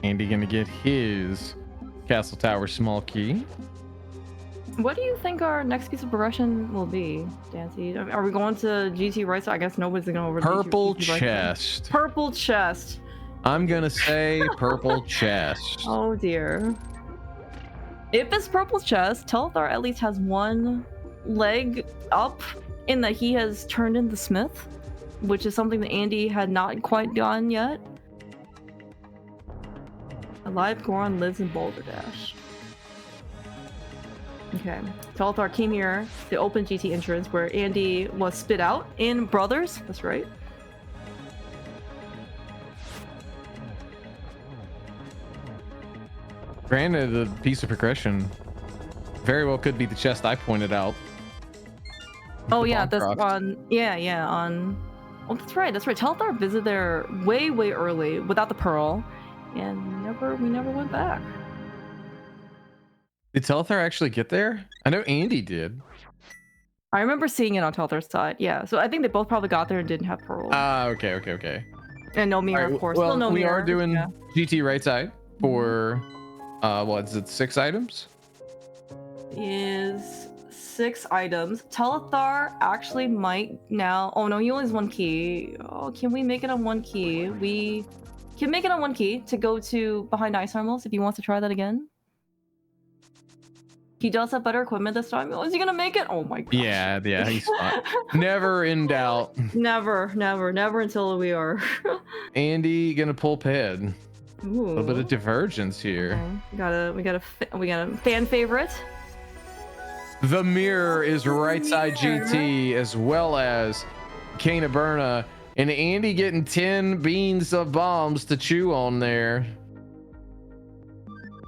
Speaker 1: Andy gonna get his Castle Tower small key.
Speaker 2: What do you think our next piece of progression will be, Dancy? Are we going to GT right side? I guess nobody's going over
Speaker 1: purple
Speaker 2: GT
Speaker 1: chest.
Speaker 2: Right. Purple chest.
Speaker 1: I'm gonna say purple chest.
Speaker 2: Oh dear. If it's purple chest, Telethar at least has one leg up in that he has turned in the Smith, which is something that Andy had not quite done yet. Alive Goron lives in Balderdash. Okay, Telethar came here to open GT entrance where Andy was spit out in Brothers. That's right.
Speaker 1: Granted, the piece of progression very well could be the chest I pointed out.
Speaker 2: Oh yeah, that's on. Yeah, on. Oh, that's right. Telethar visited there way early without the pearl. and we never went back.
Speaker 1: Did telethar actually get there? I know Andy did.
Speaker 2: I remember seeing it on Telthar's side. Yeah, so I think they both probably got there and didn't have Pearl.
Speaker 1: Okay.
Speaker 2: And no mirror, of course.
Speaker 1: Well,
Speaker 2: no
Speaker 1: we
Speaker 2: mirror.
Speaker 1: are doing GT right side for what is it, 6 items?
Speaker 2: Is 6 items. Telethar actually might now. Oh no, he only has 1 key. Oh, can we make it on 1 key? We can make it on 1 key to go to behind Ice Armals if he wants to try that again. He does have better equipment this time. Oh, is he gonna make it? Oh my gosh.
Speaker 1: Yeah, he's fine. Never in doubt.
Speaker 2: Never until we are.
Speaker 1: Andy gonna pull Ped.
Speaker 2: Ooh.
Speaker 1: A little bit of divergence here.
Speaker 2: Okay. We got a fan favorite.
Speaker 1: The mirror is right side GT as well as Kana Berna, and Andy getting 10 beans of bombs to chew on there.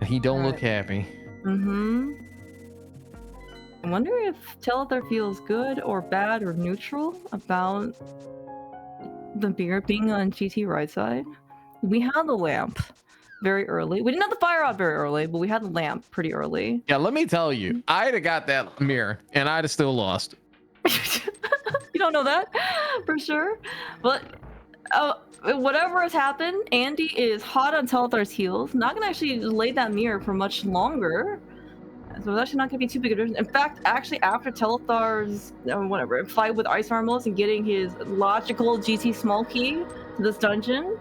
Speaker 1: He don't look happy.
Speaker 2: I wonder if Telethar feels good or bad or neutral about the mirror being on GT right side. We had the lamp very early. We didn't have the fire out very early, but we had the lamp pretty early.
Speaker 1: Yeah, let me tell you, I'd have got that mirror and I'd have still lost.
Speaker 2: You don't know that for sure, but whatever has happened, Andy is hot on Telethar's heels. Not gonna actually lay that mirror for much longer. So it's actually not gonna be too big a difference. In fact, actually after Telethar's fight with Ice Armals and getting his logical GT small key to this dungeon,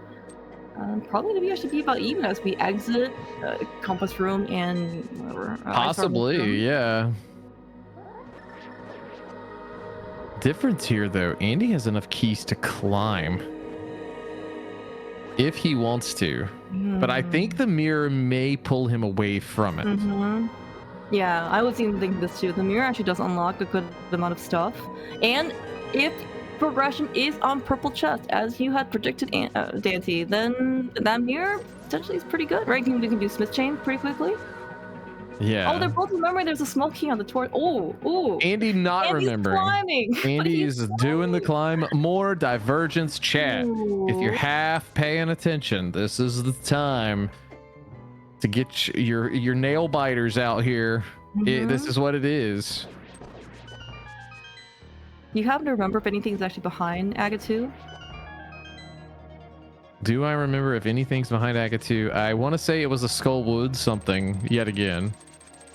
Speaker 2: probably gonna actually be about even as we exit Compass Room and whatever.
Speaker 1: Possibly, yeah. Difference here though, Andy has enough keys to climb if he wants to, but I think the mirror may pull him away from it.
Speaker 2: Yeah, I was even thinking this too. The mirror actually does unlock a good amount of stuff, and if progression is on purple chest as you had predicted, Dante, then that mirror potentially is pretty good, right? We can do Smith Chain pretty quickly.
Speaker 1: Yeah.
Speaker 2: Oh, they're both remembering there's a small key on the torch. Oh.
Speaker 1: Andy Andy's remembering.
Speaker 2: Climbing.
Speaker 1: Andy's doing the climb. More divergence chat.
Speaker 2: Ooh.
Speaker 1: If you're half paying attention, this is the time to get your nail biters out here. This is what it is.
Speaker 2: You happen to remember if anything's actually behind Aga 2?
Speaker 1: Do I remember if anything's behind Aga 2? I want to say it was a Skullwood something yet again.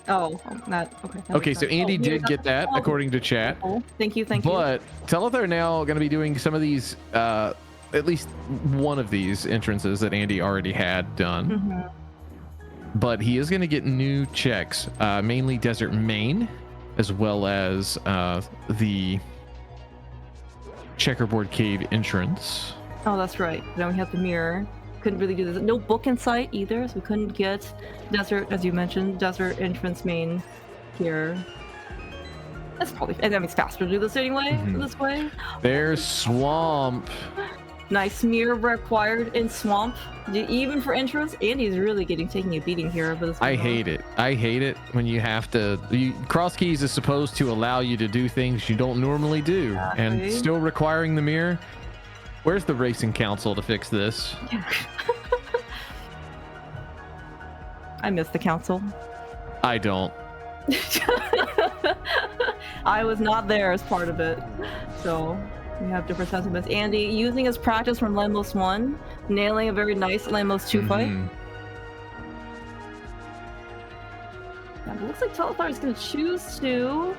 Speaker 2: Oh, not okay.
Speaker 1: Okay, so Andy did get that according to chat.
Speaker 2: Thank you.
Speaker 1: But Telethar now going to be doing some of these, at least one of these entrances that Andy already had done. But he is going to get new checks, mainly Desert Main, as well as the Checkerboard Cave entrance.
Speaker 2: Oh, that's right. Then we have the mirror. Couldn't really do this. No book in sight either, so we couldn't get desert, as you mentioned, desert entrance main here. That's probably, and that makes faster to do this anyway. This way.
Speaker 1: There's swamp.
Speaker 2: Nice mirror required in swamp, even for entrance. Andy's really taking a beating here. But
Speaker 1: I hate it. I hate it when you have to. CrossKeys is supposed to allow you to do things you don't normally do, and still requiring the mirror. Where's the racing council to fix this?
Speaker 2: I miss the council.
Speaker 1: I don't.
Speaker 2: I was not there as part of it, so we have different sentiments. Andy using his practice from Lemos 1, nailing a very nice Lemos 2 fight. It looks like Telethar is going to choose to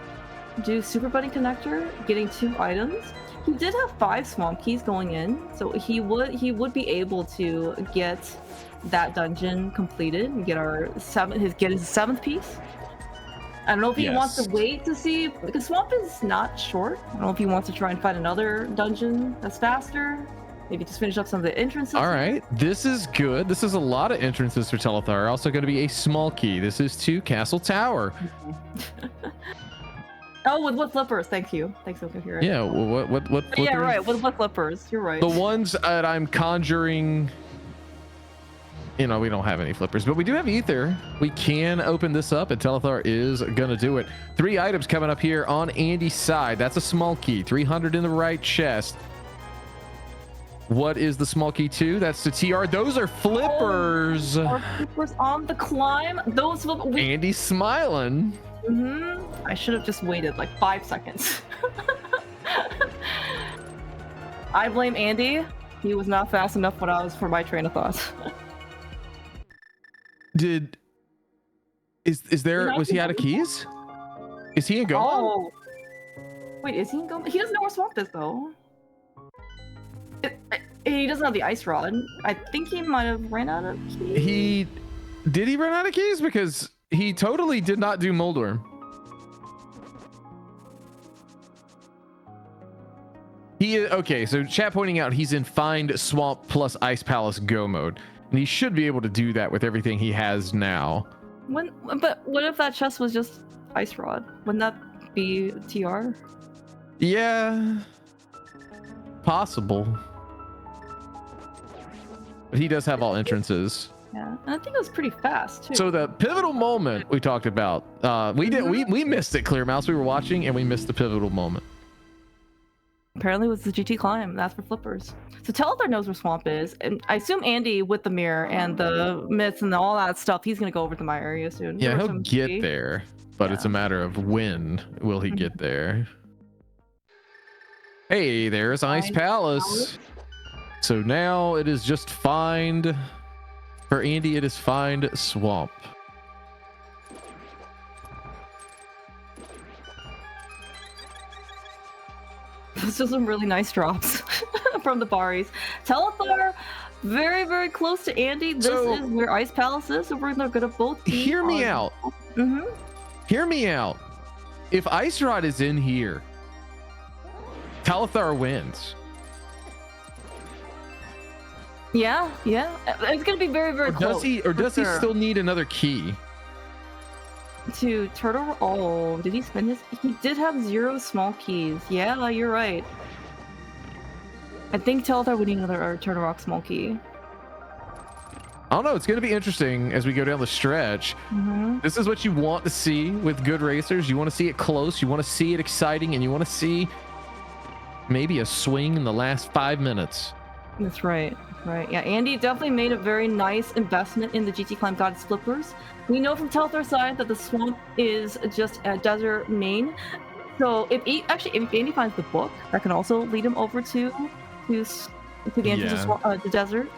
Speaker 2: do Super Bunny Connector, getting 2 items. He did have 5 swamp keys going in, so he would be able to get that dungeon completed and get his 7th piece. I don't know if he wants to wait to see, because swamp is not short. I don't know if he wants to try and find another dungeon that's faster. Maybe just finish up some of the entrances.
Speaker 1: All right, this is good. This is a lot of entrances for Telethar. Also going to be a small key. This is to Castle Tower.
Speaker 2: Oh, with what flippers? Thank you. Thanks, okay, you're right.
Speaker 1: Yeah, what flippers?
Speaker 2: Yeah, right. With what flippers? You're right.
Speaker 1: The ones that I'm conjuring. You know, we don't have any flippers, but we do have ether. We can open this up, and Telethar is gonna do it. 3 items coming up here on Andy's side. That's a small key. 300 in the right chest. What is the small key 2? That's the TR. Those are flippers.
Speaker 2: Our flippers on the climb. Those will.
Speaker 1: Andy's smiling.
Speaker 2: I should have just waited like 5 seconds. I blame Andy. He was not fast enough when I was for my train of thought.
Speaker 1: Was he out of keys? Is he in Go?
Speaker 2: Oh. Wait, is he in Go? He doesn't know where Swamp is though. He doesn't have the ice rod. I think he might have ran out of keys.
Speaker 1: Did he run out of keys? Because he totally did not do Moldworm. Okay, so chat pointing out he's in Find Swamp plus Ice Palace Go mode. And he should be able to do that with everything he has now.
Speaker 2: But what if that chest was just ice rod? Wouldn't that be TR?
Speaker 1: Yeah. Possible. But he does have all entrances.
Speaker 2: Yeah, and I think it was pretty fast too.
Speaker 1: So the pivotal moment we talked about, we missed it, Clear Mouse. We were watching and we missed the pivotal moment.
Speaker 2: Apparently it was the GT climb. That's for flippers. So telethar knows where Swamp is, and I assume Andy with the mirror and the myths and all that stuff, he's gonna go over to my area soon.
Speaker 1: Yeah, he'll get there, but it's a matter of when will he get there. Hey, there's Ice Palace. So now it is just find for Andy. It is Find Swamp.
Speaker 2: It's just some really nice drops from the Baris. Telethar, very, very close to Andy. This is where Ice Palace is, so we're gonna both be
Speaker 1: Hear me out. Hear me out. If Ice Rod is in here, Telethar wins.
Speaker 2: Yeah. It's gonna be very, very close.
Speaker 1: Does he still need another key?
Speaker 2: To Turtle. Oh, did he spend his? He did have 0 small keys. Yeah, you're right. I think Telethar would need another Turtle Rock small key.
Speaker 1: I don't know. It's going to be interesting as we go down the stretch. This is what you want to see with good racers. You want to see it close. You want to see it exciting, and you want to see maybe a swing in the last 5 minutes.
Speaker 2: That's right. Right. Yeah, Andy definitely made a very nice investment in the GT Climb Goddess Flippers. We know from Telthar's side that the swamp is just a desert main. So if Andy finds the book, that can also lead him over to the entrance of the desert.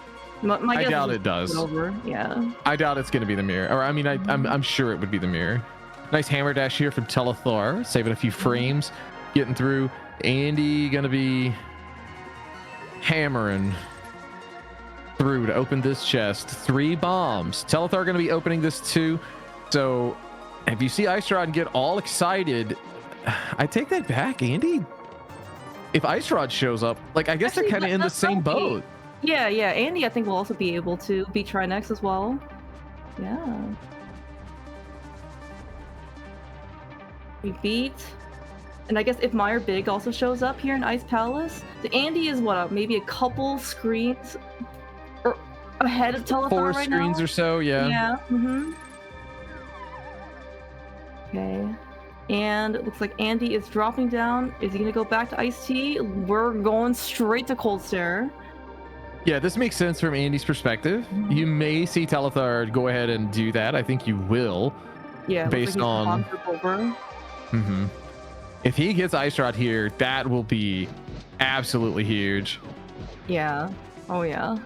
Speaker 2: My guess
Speaker 1: doubt it does.
Speaker 2: Over. Yeah.
Speaker 1: I doubt it's going to be the mirror. Or I mean, I'm sure it would be the mirror. Nice hammer dash here from Telethar, saving a few frames, getting through. Andy gonna be hammering through to open this chest. 3 bombs. Telethar gonna be opening this too. So if you see Ice Rod get all excited, I take that back, Andy. If Ice Rod shows up, like I guess they're kind of in the same boat.
Speaker 2: Yeah. Andy, I think will also be able to beat Trinex as well. Yeah. We beat. And I guess if Meyer Big also shows up here in Ice Palace, the Andy is what, maybe a couple screens or ahead of Telethar
Speaker 1: 4
Speaker 2: right
Speaker 1: screens
Speaker 2: now?
Speaker 1: or so, yeah.
Speaker 2: Yeah. Okay. And it looks like Andy is dropping down. Is he gonna go back to Ice Tea? We're going straight to Cold Stare.
Speaker 1: Yeah, this makes sense from Andy's perspective. You may see Telethar go ahead and do that. I think you will.
Speaker 2: Yeah,
Speaker 1: based on. If he gets Ice Rod here, that will be absolutely huge.
Speaker 2: Yeah. Oh yeah.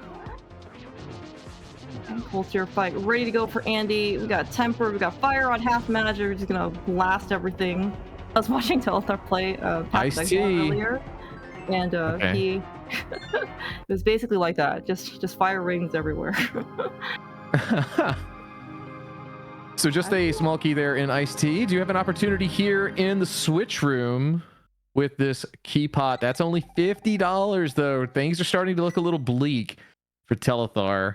Speaker 2: Cold Stare fight ready to go for Andy. We got Temper, we got Fire on half manager. We're just gonna blast everything. I was watching Telethar play
Speaker 1: Ice-T
Speaker 2: earlier, and he it was basically like that. Just fire rings everywhere.
Speaker 1: So just a small key there in Ice-T. Do you have an opportunity here in the switch room with this key pot? That's only $50 though. Things are starting to look a little bleak for Telethar.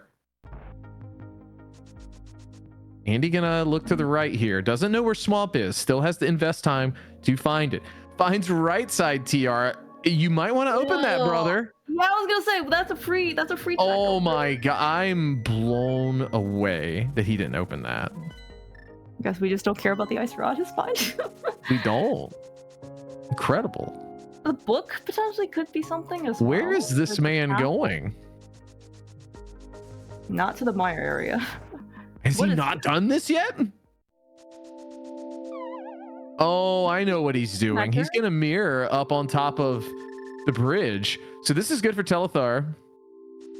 Speaker 1: Andy gonna look to the right here. Doesn't know where Swamp is. Still has to invest time to find it. Finds right side TR. You might want to open that, brother.
Speaker 2: Yeah, I was gonna say that's a free.
Speaker 1: Oh my god, I'm blown away that he didn't open that.
Speaker 2: I guess we just don't care about the Ice Rod. It's fine.
Speaker 1: We don't. Incredible.
Speaker 2: the book potentially could be something as well.
Speaker 1: Where is this man going?
Speaker 2: Not to the Mire area.
Speaker 1: Has he not done this yet? Oh, I know what he's doing. He's gonna mirror up on top of the bridge. So this is good for Telethar.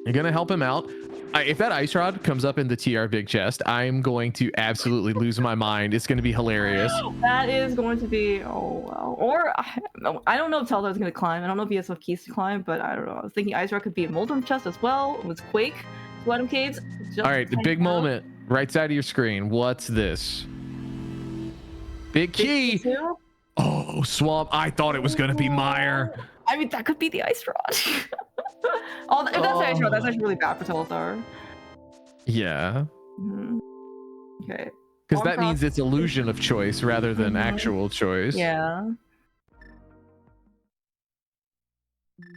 Speaker 1: You're gonna help him out. If that ice rod comes up in the TR big chest, I'm going to absolutely lose my mind. It's going to be hilarious.
Speaker 2: That is going to be, oh wow. Or I don't know if Telethar's going to climb. I don't know if he has enough keys to climb, but I don't know. I was thinking ice rod could be a Moldrum chest as well. It was Quake, Sweatum Caves.
Speaker 1: All right, the big moment, right side of your screen. What's this? Big key. Oh, swamp. I thought it was going to be Mire.
Speaker 2: I mean, that could be the ice rod. Oh, if that's the ice rod, that's actually really bad for Telethar.
Speaker 1: Yeah.
Speaker 2: Mm-hmm. Okay.
Speaker 1: Because that means it's illusion of choice rather than actual choice.
Speaker 2: Yeah.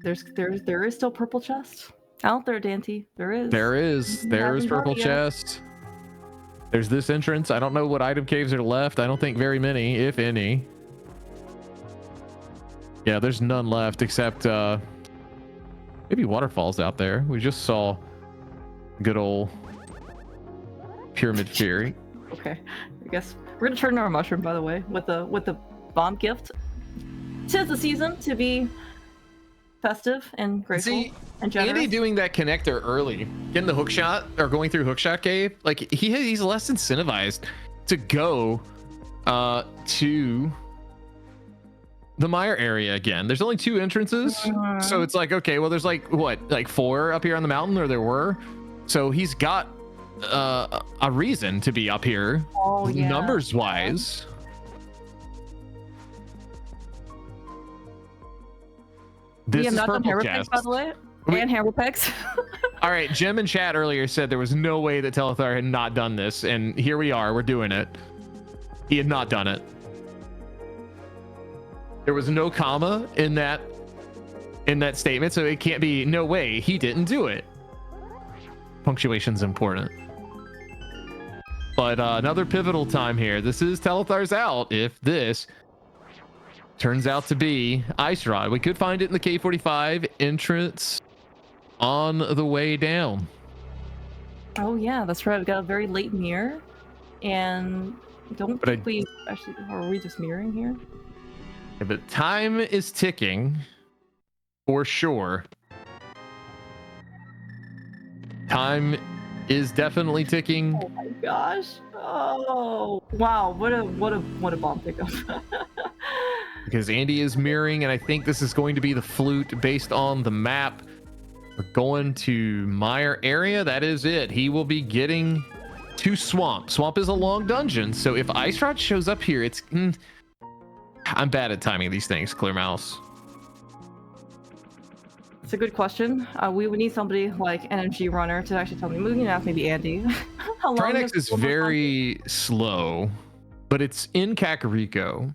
Speaker 2: There is still purple chest out there, Dante. There is.
Speaker 1: There is purple chest. There's this entrance. I don't know what item caves are left. I don't think very many, if any. Yeah, there's none left except maybe waterfalls out there. We just saw good old Pyramid Fury.
Speaker 2: Okay, I guess we're gonna turn our mushroom, by the way, with the bomb gift. 'Tis the season to be festive and grateful and generous.
Speaker 1: Andy doing that connector early, getting the hook shot or going through hookshot cave, like he's less incentivized to go to the Mire area again. There's only 2 entrances, so it's like, okay, well, there's like what, like 4 up here on the mountain, or there were. So he's got a reason to be up here, numbers wise. This is purple chest,
Speaker 2: by the way, and hammer picks.
Speaker 1: All right, Jim in chat earlier said there was no way that Telethar had not done this, and here we are. We're doing it. He had not done it. There was no comma in that statement, so it can't be no way he didn't do it. Punctuation's important. But another pivotal time here. This is Telethar's out if this turns out to be Ice Rod. We could find it in the K45 entrance on the way down.
Speaker 2: Oh yeah, that's right. We got a very late mirror, and don't think we actually, or are we just mirroring here?
Speaker 1: Yeah, but time is ticking for sure. Time is definitely ticking.
Speaker 2: Oh my gosh. Oh wow, what a bomb pickup.
Speaker 1: Because Andy is mirroring, and I think this is going to be the flute based on the map. We're going to Mire area. That is it. He will be getting to Swamp. Swamp is a long dungeon, so if Ice Rod shows up here, it's I'm bad at timing these things, Clear Mouse.
Speaker 2: It's a good question. We would need somebody like an MG runner to actually tell me. Moving out, maybe Andy.
Speaker 1: Trinex is very slow, but it's in Kakariko.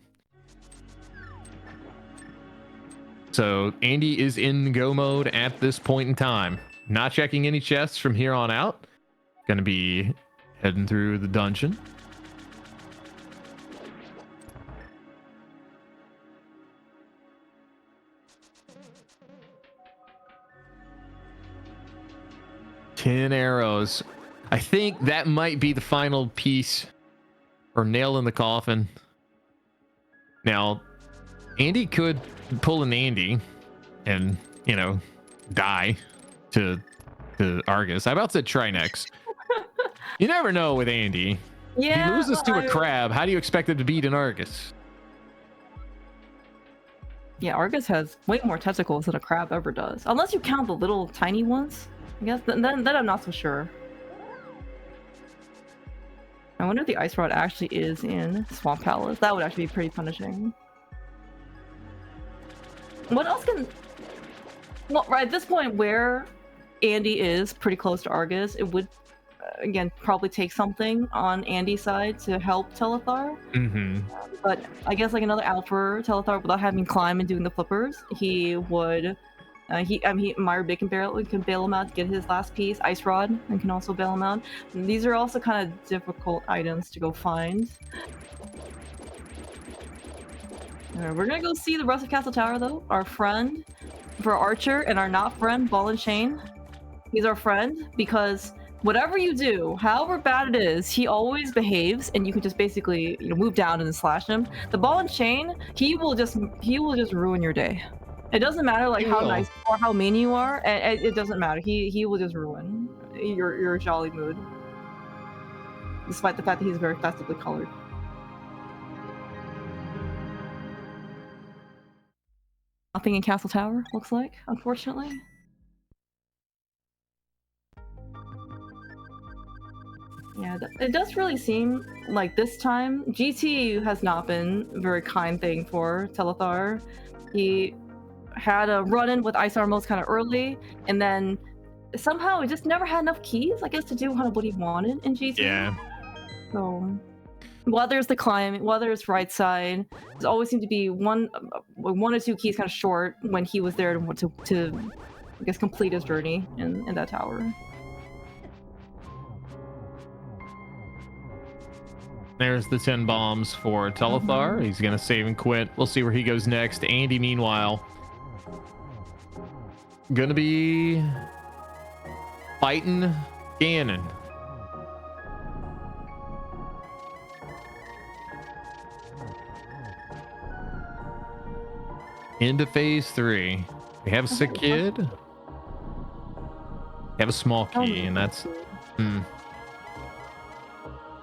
Speaker 1: So Andy is in go mode at this point in time. Not checking any chests from here on out. Gonna be heading through the dungeon. Ten arrows. I think that might be the final piece or nail in the coffin. Now, Andy could pull an Andy and, you know, die to Argus. I about said Trinex. You never know with Andy.
Speaker 2: Yeah,
Speaker 1: he loses to a crab. How do you expect him to beat an Argus?
Speaker 2: Yeah, Argus has way more tentacles than a crab ever does. Unless you count the little tiny ones. I guess then I'm not so sure. I wonder if the Ice Rod actually is in Swamp Palace. That would actually be pretty punishing. What else can... Well, right at this point where Andy is pretty close to Argus, it would, again, probably take something on Andy's side to help Telethar.
Speaker 1: Mm-hmm.
Speaker 2: But I guess like another out for Telethar without having climb and doing the flippers, he would... Mire Big can bail him out to get his last piece. Ice Rod and can also bail him out. And these are also kind of difficult items to go find. Alright, we're gonna go see the rest of Castle Tower though. Our friend for Archer and our not friend, Ball and Chain. He's our friend because whatever you do, however bad it is, he always behaves, and you can just basically move down and slash him. The Ball and Chain, he will just ruin your day. It doesn't matter like how nice or how mean you are. It doesn't matter. He will just ruin your jolly mood, despite the fact that he's very festively colored. Nothing in Castle Tower, looks like, unfortunately. Yeah, it does really seem like this time GT has not been a very kind thing for Telethar. He had a run-in with Ice Armos kind of early, and then somehow he just never had enough keys, I guess, to do kind of what he wanted in GT.
Speaker 1: Yeah.
Speaker 2: So whether it's the climb, whether it's right side, there's always seemed to be one or two keys kind of short when he was there to I guess, complete his journey in that tower.
Speaker 1: There's the 10 bombs for Telethar. He's going to save and quit. We'll see where he goes next. Andy, meanwhile, going to be fighting Ganon. Into phase 3. We have a sick kid. We have a small key, and that's...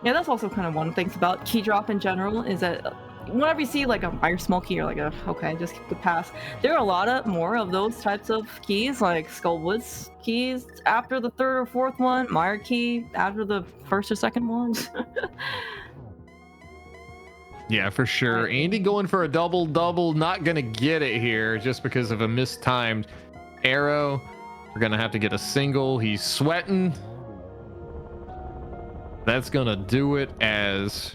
Speaker 2: Yeah, that's also kind of one of the things about Keydrop in general, is that whenever you see like a Iron Small Key or like a, okay, just pass, there are a lot of more of those types of keys, like Skullwood's keys after the third or fourth one, Meyer Key after the first or second one.
Speaker 1: Yeah, for sure. Andy going for a double-double, not going to get it here just because of a mistimed arrow. We're going to have to get a single. He's sweating. That's going to do it as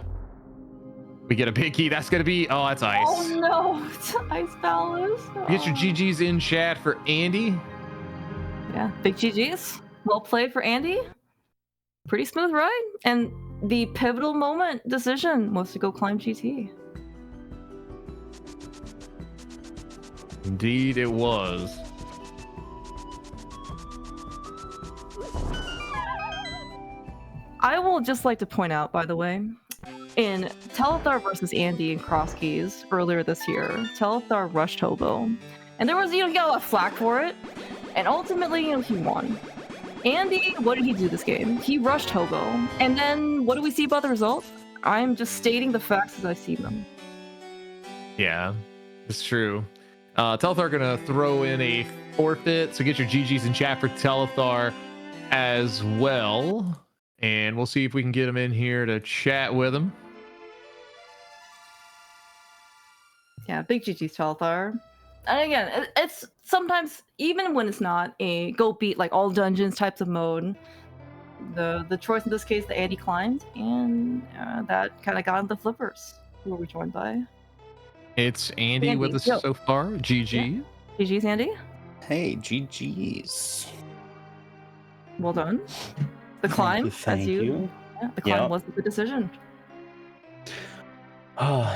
Speaker 1: we get a big key. That's going to be... Oh, that's ice.
Speaker 2: Oh, no. It's Ice Palace. Oh.
Speaker 1: Get your GGs in chat for Andy.
Speaker 2: Yeah, big GGs. Well played for Andy. Pretty smooth ride. And the pivotal moment decision was to go climb GT.
Speaker 1: Indeed it was.
Speaker 2: I will just like to point out, by the way, in Telethar versus Andy in CrossKeys earlier this year, Telethar rushed Hobo. And there was, he got a lot of flack for it. And ultimately, he won. Andy, what did he do this game? He rushed Hobo. And then what do we see about the result? I'm just stating the facts as I see them.
Speaker 1: Yeah, it's true. Telethar gonna throw in a forfeit, so get your GGs in chat for Telethar as well. And we'll see if we can get him in here to chat with him.
Speaker 2: Yeah, big GG's Telethar. And again, it's sometimes, even when it's not a go beat like all dungeons types of mode, the choice in this case, the Andy climbed, and that kind of got him the flippers, who were we joined by.
Speaker 1: It's Andy with us so far. GG.
Speaker 2: Yeah. GG's, Andy.
Speaker 3: Hey, GG's.
Speaker 2: Well done. The climb,
Speaker 3: Thank you.
Speaker 2: Yeah, the climb was the decision.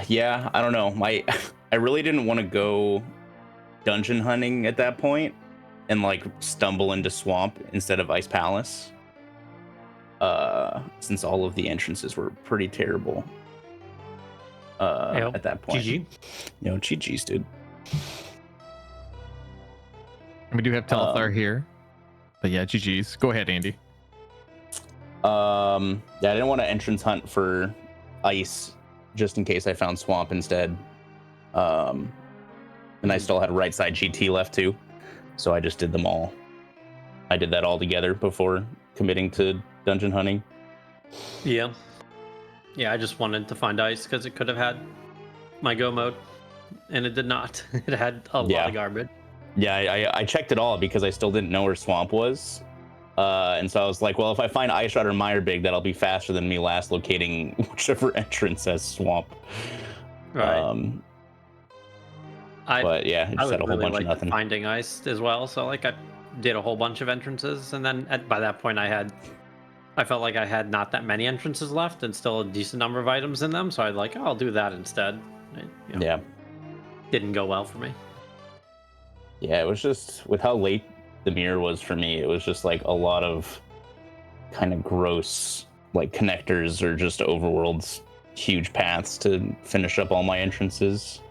Speaker 3: Yeah, I don't know. I really didn't want to go dungeon hunting at that point and like stumble into swamp instead of Ice Palace. Since all of the entrances were pretty terrible. At that point.
Speaker 4: GG.
Speaker 3: GG's, dude.
Speaker 1: We do have Telethar here. But yeah, GG's. Go ahead, Andy.
Speaker 3: Yeah, I didn't want to entrance hunt for ice just in case I found swamp instead. And I still had right side GT left too. So I just did them all. I did that all together before committing to dungeon hunting.
Speaker 4: Yeah. Yeah, I just wanted to find ice because it could have had my go mode. And it did not. It had a lot of garbage.
Speaker 3: Yeah, I checked it all because I still didn't know where swamp was. And so I was like, well, if I find Ice Shot or Meyerбig, that'll be faster than me last locating whichever entrance as swamp.
Speaker 4: Right.
Speaker 3: But yeah, I just had a whole bunch of nothing.
Speaker 4: Finding ice as well. So like I did a whole bunch of entrances, and then by that point I felt like I had not that many entrances left and still a decent number of items in them. So I'd like, oh, I'll do that instead.
Speaker 3: Yeah.
Speaker 4: didn't go well for me.
Speaker 3: Yeah, it was just with how late the mirror was for me. It was just like a lot of kind of gross like connectors or just overworlds, huge paths to finish up all my entrances.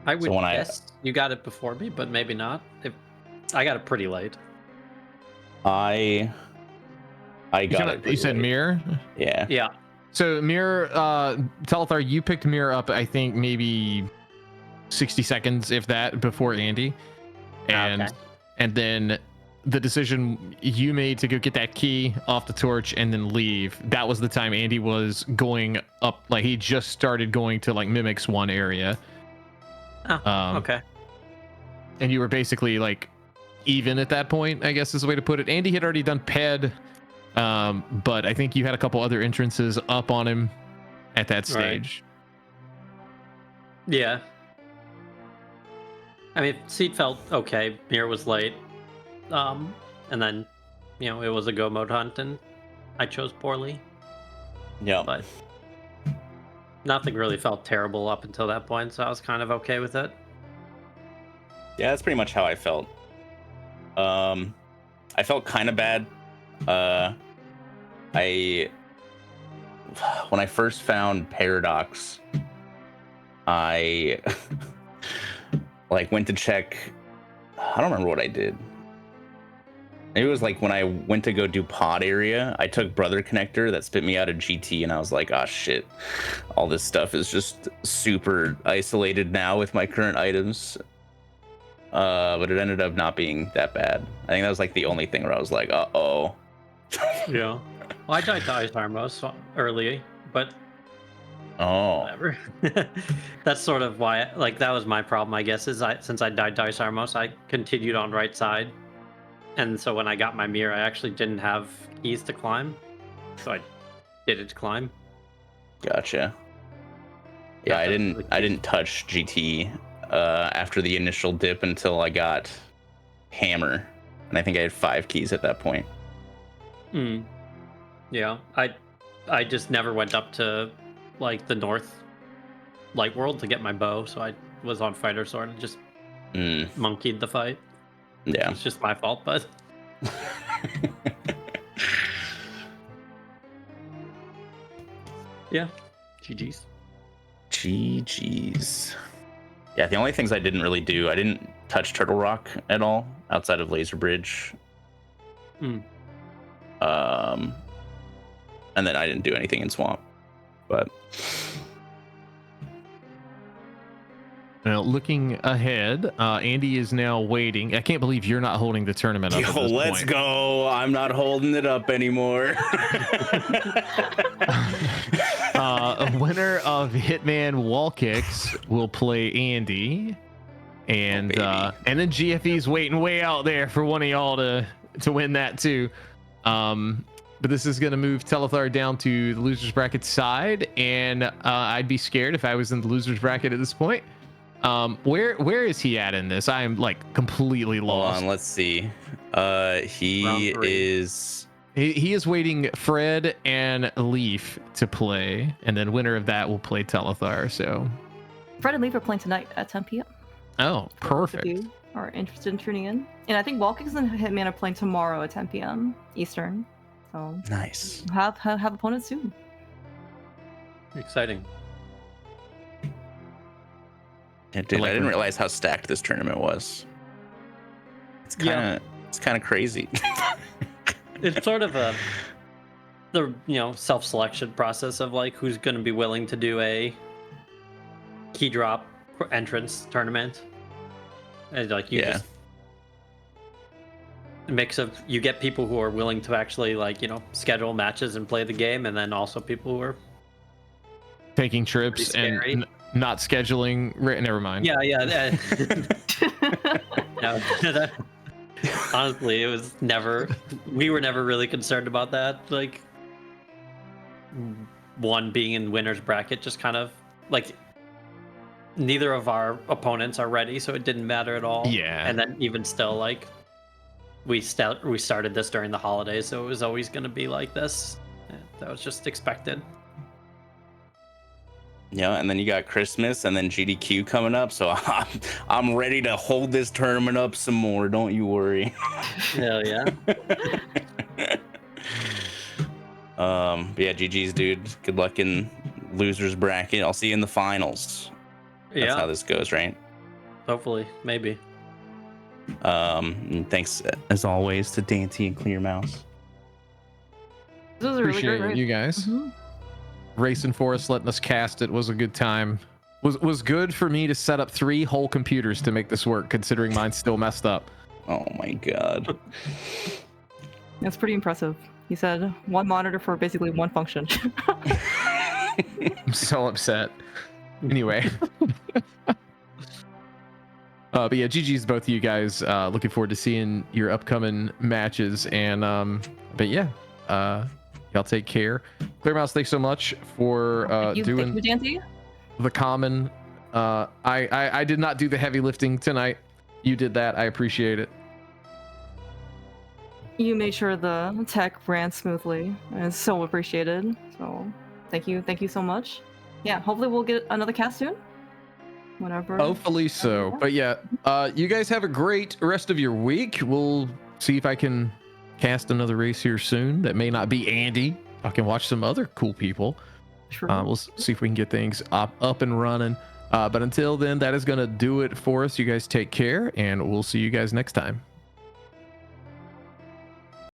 Speaker 4: I would guess you got it before me, but maybe not. I got it pretty late.
Speaker 3: I got it.
Speaker 1: You said
Speaker 3: late.
Speaker 1: mirror?
Speaker 3: Yeah.
Speaker 4: Yeah.
Speaker 1: So mirror, Telethar, you picked mirror up, I think maybe 60 seconds, if that, before Andy. And then the decision you made to go get that key off the torch and then leave, that was the time Andy was going up, like he just started going to like Mimic's one area.
Speaker 4: Oh, okay.
Speaker 1: And you were basically like even at that point, I guess is the way to put it. Andy had already done Ped, but I think you had a couple other entrances up on him at that stage.
Speaker 4: Right. Yeah. I mean, seat felt okay. Mirror was late. And then, it was a go mode hunt and I chose poorly.
Speaker 3: Yeah.
Speaker 4: But nothing really felt terrible up until that point, so I was kind of okay with it.
Speaker 3: Yeah, that's pretty much how I felt. I felt kind of bad. When I first found Paradox, I like went to check. I don't remember what I did. Maybe it was like when I went to go do pod area, I took brother connector that spit me out of GT, and I was like, oh shit, all this stuff is just super isolated now with my current items. But it ended up not being that bad. I think that was like the only thing where I was like, uh-oh.
Speaker 4: Yeah. Well, I died to Ice Armos early, but whatever. That's sort of why, like, that was my problem, I guess, is since I died to Ice Armos, I continued on right side. And so when I got my mirror, I actually didn't have keys to climb. So I didn't climb.
Speaker 3: Gotcha. Yeah, I didn't touch GT after the initial dip until I got Hammer. And I think I had 5 keys at that point.
Speaker 4: Yeah, I just never went up to like the North Light World to get my bow, so I was on Fighter Sword and just monkeyed the fight.
Speaker 3: Yeah.
Speaker 4: It's just my fault, but yeah. GG's.
Speaker 3: Yeah, the only things I didn't really do, I didn't touch Turtle Rock at all outside of Laser Bridge. And then I didn't do anything in Swamp. But
Speaker 1: now looking ahead, Andy is now waiting. I can't believe you're not holding the tournament up.
Speaker 3: Yo, let's go. I'm not holding it up anymore.
Speaker 1: A winner of Hitman Wall Kicks will play Andy. And and then GFE's waiting way out there for one of y'all to win that too. But this is going to move Telethar down to the losers bracket side, and I'd be scared if I was in the losers bracket at this point. Where is he at in this? I am like completely lost.
Speaker 3: Hold on, let's see. He is
Speaker 1: waiting Fred and Leaf to play, and then winner of that will play Telethar. So
Speaker 2: Fred and Leaf are playing tonight at 10 p.m.
Speaker 1: Oh, perfect.
Speaker 2: If you are interested in tuning in, and I think Walkings and Hitman are playing tomorrow at 10 p.m. Eastern. So
Speaker 3: nice.
Speaker 2: Have opponents soon.
Speaker 4: Exciting.
Speaker 3: Yeah, dude, I didn't realize how stacked this tournament was. It's kind of crazy.
Speaker 4: It's sort of the self-selection process of like who's going to be willing to do a Keydrop entrance tournament, and like just a mix of, you get people who are willing to actually like schedule matches and play the game, and then also people who are
Speaker 1: taking trips and not scheduling. Never mind.
Speaker 4: Yeah. No, honestly, we were never really concerned about that. Like, one being in winner's bracket, just kind of like neither of our opponents are ready, so it didn't matter at all.
Speaker 1: Yeah.
Speaker 4: And then even still, like, we started this during the holidays, so it was always going to be like this. That was just expected.
Speaker 3: Yeah, and then you got Christmas and then GDQ coming up, so I'm ready to hold this tournament up some more. Don't you worry.
Speaker 4: Hell yeah.
Speaker 3: But yeah, GG's, dude. Good luck in losers bracket. I'll see you in the finals. That's how this goes, right?
Speaker 4: Hopefully, maybe.
Speaker 3: And thanks as always to Dante and Clear Mouse.
Speaker 2: This was a really
Speaker 1: Appreciate
Speaker 2: great race.
Speaker 1: you guys racing for us, letting us cast it. Was a good time. Was good for me to set up 3 whole computers to make this work, considering mine's still messed up.
Speaker 3: Oh my god.
Speaker 2: That's pretty impressive. He said 1 monitor for basically 1 function.
Speaker 1: I'm so upset. Anyway. But yeah, GG's both of you guys. Looking forward to seeing your upcoming matches. And but yeah, y'all take care. Clear Mouse, thanks so much for doing the common. I did not do the heavy lifting tonight. You did that. I appreciate it.
Speaker 2: You made sure the tech ran smoothly, and it's so appreciated. So thank you so much. Yeah, hopefully we'll get another cast soon. Whenever.
Speaker 1: Hopefully so. But yeah, you guys have a great rest of your week. We'll see if I can cast another race here soon. That may not be Andy. I can watch some other cool people.
Speaker 2: Sure.
Speaker 1: We'll see if we can get things up and running. But until then, that is going to do it for us. You guys take care, and we'll see you guys next time.